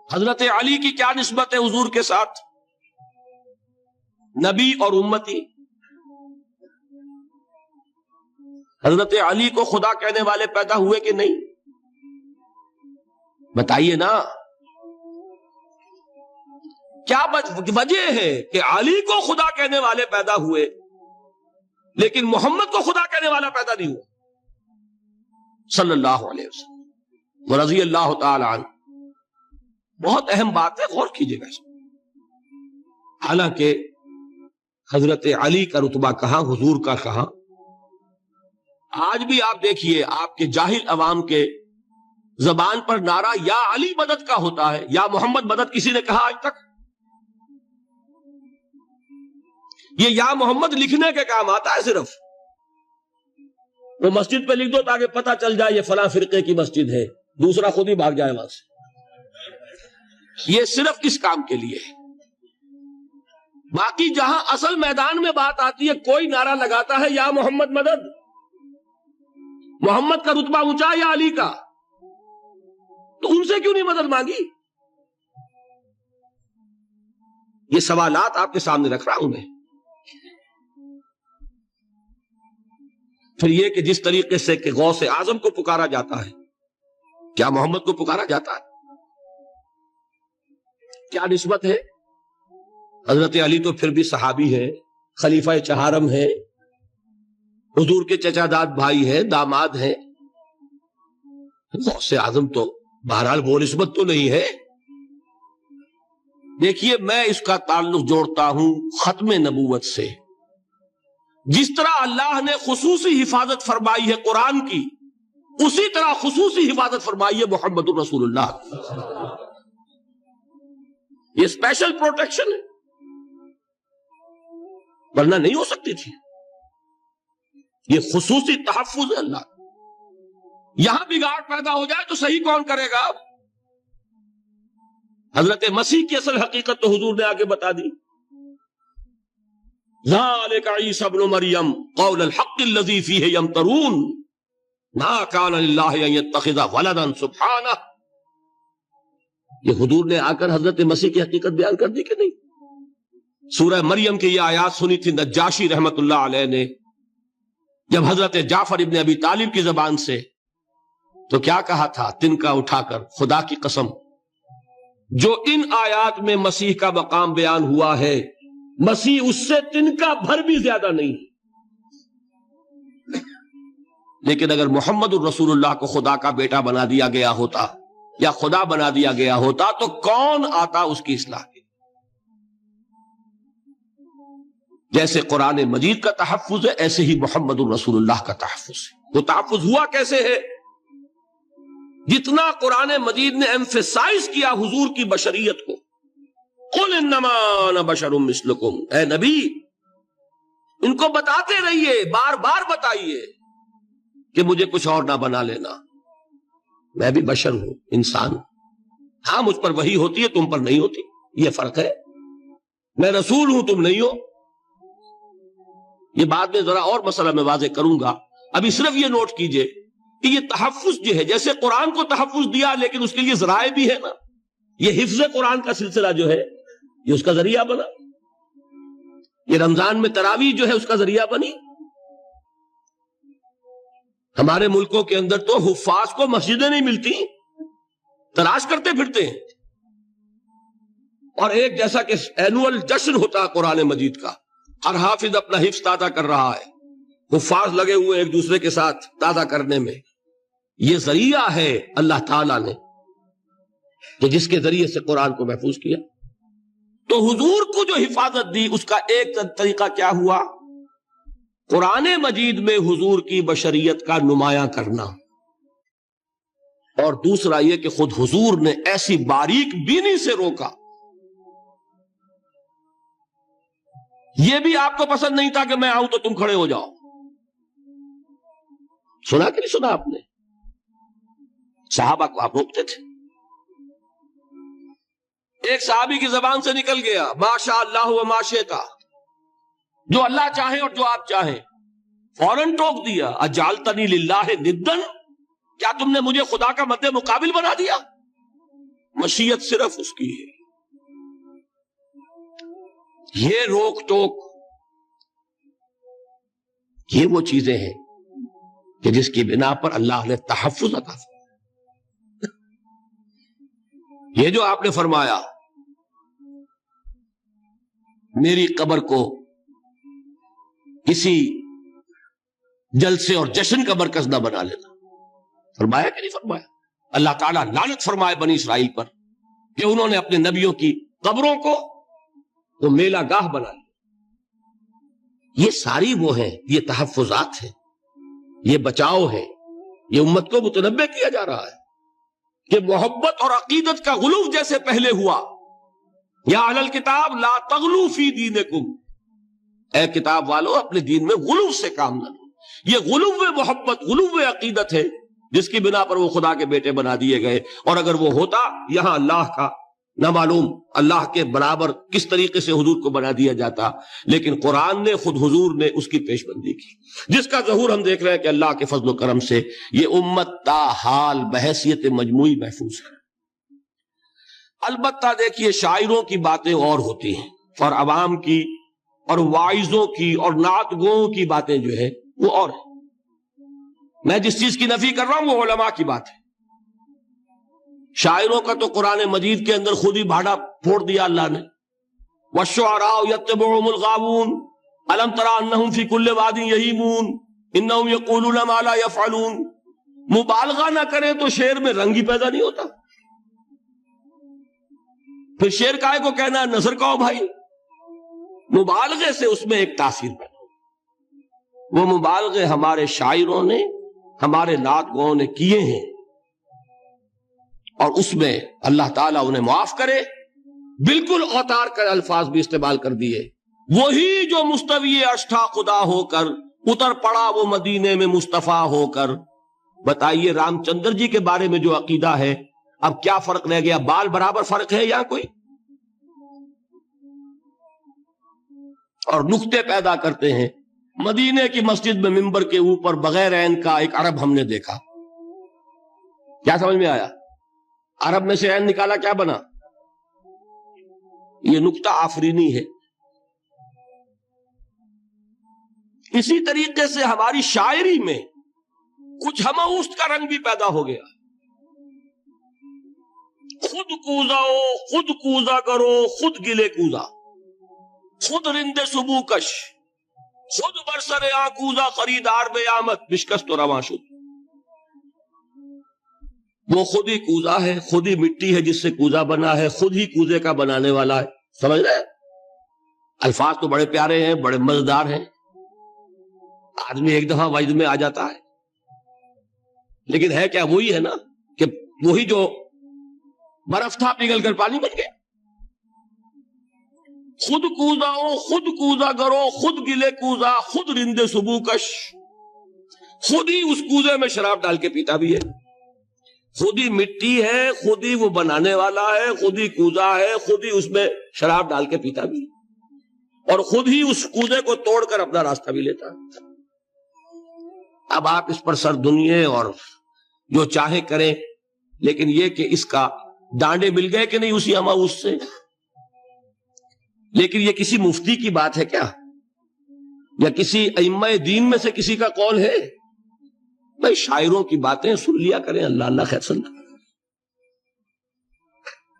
حضرت علی کی کیا نسبت ہے حضور کے ساتھ؟ نبی اور امتی. حضرت علی کو خدا کہنے والے پیدا ہوئے کہ نہیں؟ بتائیے نا. کیا وجہ ہے کہ علی کو خدا کہنے والے پیدا ہوئے لیکن محمد کو خدا کہنے والا پیدا نہیں ہوا صلی اللہ علیہ وسلم ورضی اللہ تعالی عنہ؟ بہت اہم بات ہے، غور کیجیے گا. حالانکہ حضرت علی کا رتبہ کہاں، حضور کا کہاں. آج بھی آپ دیکھیے آپ کے جاہل عوام کے زبان پر نعرہ یا علی مدد کا ہوتا ہے، یا محمد مدد کسی نے کہا آج تک؟ یہ یا محمد لکھنے کے کام آتا ہے صرف، وہ مسجد پہ لکھ دو تاکہ پتہ چل جائے یہ فلاں فرقے کی مسجد ہے، دوسرا خود ہی بھاگ جائے وہاں سے۔ یہ صرف کس کام کے لیے ہے؟ باقی جہاں اصل میدان میں بات آتی ہے، کوئی نعرہ لگاتا ہے یا محمد مدد، محمد کا رتبہ اونچا یا علی کا، تو ان سے کیوں نہیں مدد مانگی؟ یہ سوالات آپ کے سامنے رکھ رہا ہوں میں۔ پھر یہ کہ جس طریقے سے کہ غوث اعظم کو پکارا جاتا ہے، کیا محمد کو پکارا جاتا ہے؟ کیا نسبت ہے؟ حضرت علی تو پھر بھی صحابی ہے، خلیفہ چہارم ہے، حضور کے چچا داد بھائی ہے، داماد ہے۔ غوث اعظم تو بہرحال وہ نسبت تو نہیں ہے۔ دیکھیے، میں اس کا تعلق جوڑتا ہوں ختم نبوت سے۔ جس طرح اللہ نے خصوصی حفاظت فرمائی ہے قرآن کی، اسی طرح خصوصی حفاظت فرمائی ہے محمد رسول اللہ۔ یہ اسپیشل پروٹیکشن ہے، ورنہ نہیں ہو سکتی تھی۔ یہ خصوصی تحفظ ہے اللہ۔ یہاں بگاڑ پیدا ہو جائے تو صحیح کون کرے گا؟ حضرت مسیح کی اصل حقیقت تو حضور نے آگے بتا دی۔ ذالک عیسی ابن مریم قول الحق الذی فیہ یمترون ما کان للہ ان یتخذ ولدا سبحانہ۔ یہ حضور نے آ کر حضرت مسیح کی حقیقت بیان کر دی کہ نہیں؟ سورہ مریم کی یہ آیات سنی تھی نجاشی رحمت اللہ علیہ نے جب حضرت جعفر ابن ابی طالب کی زبان سے، تو کیا کہا تھا تنکا اٹھا کر، خدا کی قسم جو ان آیات میں مسیح کا مقام بیان ہوا ہے، مسیح اس سے تنکا بھر بھی زیادہ نہیں۔ لیکن اگر محمد الرسول اللہ کو خدا کا بیٹا بنا دیا گیا ہوتا یا خدا بنا دیا گیا ہوتا تو کون آتا اس کی اصلاح کے؟ جیسے قرآن مجید کا تحفظ ہے، ایسے ہی محمد الرسول اللہ کا تحفظ ہے۔ وہ تحفظ ہوا کیسے ہے؟ جتنا قرآن مجید نے ایمفیسائز کیا حضور کی بشریت کو، قل انما انا بشر مثلکم، اے نبی ان کو بتاتے رہیے، بار بار بتائیے کہ مجھے کچھ اور نہ بنا لینا، میں بھی بشر ہوں، انسان ہوں۔ ہاں مجھ پر وحی ہوتی ہے، تم پر نہیں ہوتی، یہ فرق ہے۔ میں رسول ہوں، تم نہیں ہو۔ یہ بعد میں ذرا اور مسئلہ میں واضح کروں گا، ابھی صرف یہ نوٹ کیجئے کہ یہ تحفظ جو ہے، جیسے قرآن کو تحفظ دیا لیکن اس کے لیے ذرائع بھی ہے نا، یہ حفظ قرآن کا سلسلہ جو ہے یہ اس کا ذریعہ بنا۔ یہ رمضان میں تراویح جو ہے اس کا ذریعہ بنی۔ ہمارے ملکوں کے اندر تو حفاظ کو مسجدیں نہیں ملتی، تلاش کرتے پھرتے ہیں، اور ایک جیسا کہ اینول جشن ہوتا ہے قرآن مجید کا، ہر حافظ اپنا حفظ تازہ کر رہا ہے، حفاظ لگے ہوئے ایک دوسرے کے ساتھ تازہ کرنے میں۔ یہ ذریعہ ہے اللہ تعالیٰ نے کہ جس کے ذریعے سے قرآن کو محفوظ کیا۔ تو حضور کو جو حفاظت دی اس کا ایک طریقہ کیا ہوا؟ قرآن مجید میں حضور کی بشریت کا نمایاں کرنا، اور دوسرا یہ کہ خود حضور نے ایسی باریک بینی سے روکا۔ یہ بھی آپ کو پسند نہیں تھا کہ میں آؤں تو تم کھڑے ہو جاؤ۔ سنا کہ نہیں سنا آپ نے؟ صحابہ کو آپ روکتے تھے۔ ایک صحابی کی زبان سے نکل گیا ما شاء اللہ و ما شئت، جو اللہ چاہے اور جو آپ چاہیں، فوراً ٹوک دیا اجعلتنی للہ ندن، کیا تم نے مجھے خدا کا مد مقابل بنا دیا؟ مشیت صرف اس کی ہے۔ یہ روک ٹوک، یہ وہ چیزیں ہیں کہ جس کی بنا پر اللہ نے تحفظ عطا فرمایا۔ یہ جو آپ نے فرمایا میری قبر کو کسی جلسے اور جشن کا مرکز نہ بنا لینا، فرمایا کہ نہیں فرمایا؟ اللہ تعالیٰ لعنت فرمائے بنی اسرائیل پر کہ انہوں نے اپنے نبیوں کی قبروں کو وہ میلہ گاہ بنا لیا۔ یہ ساری وہ ہیں، یہ تحفظات ہیں، یہ بچاؤ ہے، یہ امت کو متنبع کیا جا رہا ہے۔ کہ محبت اور عقیدت کا غلو جیسے پہلے ہوا، یا اہل الکتاب لا تغلو فی دینکم، اے کتاب والو اپنے دین میں غلو سے کام نہ لو. یہ غلو محبت، غلو عقیدت ہے جس کی بنا پر وہ خدا کے بیٹے بنا دیے گئے. اور اگر وہ ہوتا، یہاں اللہ کا نہ معلوم اللہ کے برابر کس طریقے سے حضور کو بنا دیا جاتا، لیکن قرآن نے خود حضور نے اس کی پیش بندی کی، جس کا ظہور ہم دیکھ رہے ہیں کہ اللہ کے فضل و کرم سے یہ امت تا حال بحیثیت مجموعی محفوظ ہے. البتہ دیکھیے شاعروں کی باتیں اور ہوتی ہیں، اور عوام کی اور واعظوں کی اور نعت گوؤں کی باتیں جو ہے وہ اور ہے. میں جس چیز کی نفی کر رہا ہوں وہ علماء کی بات ہے. شاعروں کا تو قرآن مجید کے اندر خود ہی بھاڑا پھوڑ دیا اللہ نے. والشعراء يتبعهم الغاوون الم تر انهم في كل واد يهيمون انهم يقولون ما لا يفعلون. مبالغہ نہ کریں تو شعر میں رنگ ہی پیدا نہیں ہوتا. پھر شعر کائے کو کہنا ہے نظر کہو بھائی. مبالغے سے اس میں ایک تاثیر پیدا ہو. وہ مبالغے ہمارے شاعروں نے، ہمارے نعت گوؤں نے کیے ہیں، اور اس میں اللہ تعالیٰ انہیں معاف کرے بالکل اوتار کر الفاظ بھی استعمال کر دیے. وہی جو مستوی عرش تھا خدا ہو کر، اتر پڑا وہ مدینے میں مصطفیٰ ہو کر. بتائیے رام چندر جی کے بارے میں جو عقیدہ ہے، اب کیا فرق رہ گیا؟ بال برابر فرق ہے یہاں کوئی؟ اور نقطے پیدا کرتے ہیں. مدینے کی مسجد میں ممبر کے اوپر بغیر عین کا ایک عرب ہم نے دیکھا. کیا سمجھ میں آیا؟ عرب میں سے عین نکالا، کیا بنا؟ یہ نقطہ آفرینی ہے. اسی طریقے سے ہماری شاعری میں کچھ ہماؤست کا رنگ بھی پیدا ہو گیا. خود کوزا ہو، خود کوزا کرو، خود گلے کوزا، خود رند صبو کش، خود برسر آکوزا خریدار بے آمد بشکست و رواں شد. وہ خود ہی کوزا ہے، خود ہی مٹی ہے جس سے کوزا بنا ہے، خود ہی کوزے کا بنانے والا ہے. سمجھ رہے ہیں؟ الفاظ تو بڑے پیارے ہیں، بڑے مزیدار ہیں، آدمی ایک دفعہ وجد میں آ جاتا ہے. لیکن ہے کیا؟ وہی ہے نا کہ وہی جو برف تھا پگھل کر پانی بن گیا. خود کوزا ہو، خود کوزا کرو، خود گلے کوزا، خود رند صبو کش. خود ہی اس کوزے میں شراب ڈال کے پیتا بھی ہے، خود ہی مٹی ہے، خود ہی وہ بنانے والا ہے، خود ہی کوزا ہے، خود ہی اس میں شراب ڈال کے پیتا بھی ہے، اور خود ہی اس کوزے کو توڑ کر اپنا راستہ بھی لیتا ہے. اب آپ اس پر سر دنیے اور جو چاہے کریں، لیکن یہ کہ اس کا ڈانڈے مل گئے کہ نہیں اسی ہماؤس سے. لیکن یہ کسی مفتی کی بات ہے کیا؟ یا کسی ائمہ دین میں سے کسی کا قول ہے؟ بھائی شاعروں کی باتیں سن لیا کریں. اللہ اللہ خیر سن.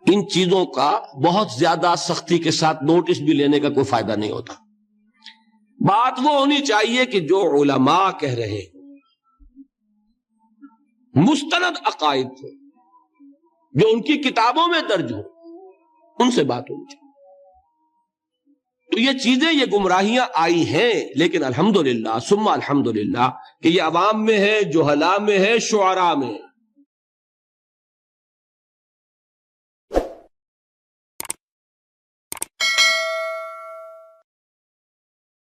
ان چیزوں کا بہت زیادہ سختی کے ساتھ نوٹس بھی لینے کا کوئی فائدہ نہیں ہوتا. بات وہ ہونی چاہیے کہ جو علماء کہہ رہے ہیں مستند عقائد ہو، جو ان کی کتابوں میں درج ہو، ان سے بات ہونی چاہیے. تو یہ چیزیں، یہ گمراہیاں آئی ہیں، لیکن الحمدللہ ثم الحمدللہ کہ یہ عوام میں ہے، جہلاء میں ہے، شعراء میں ہے.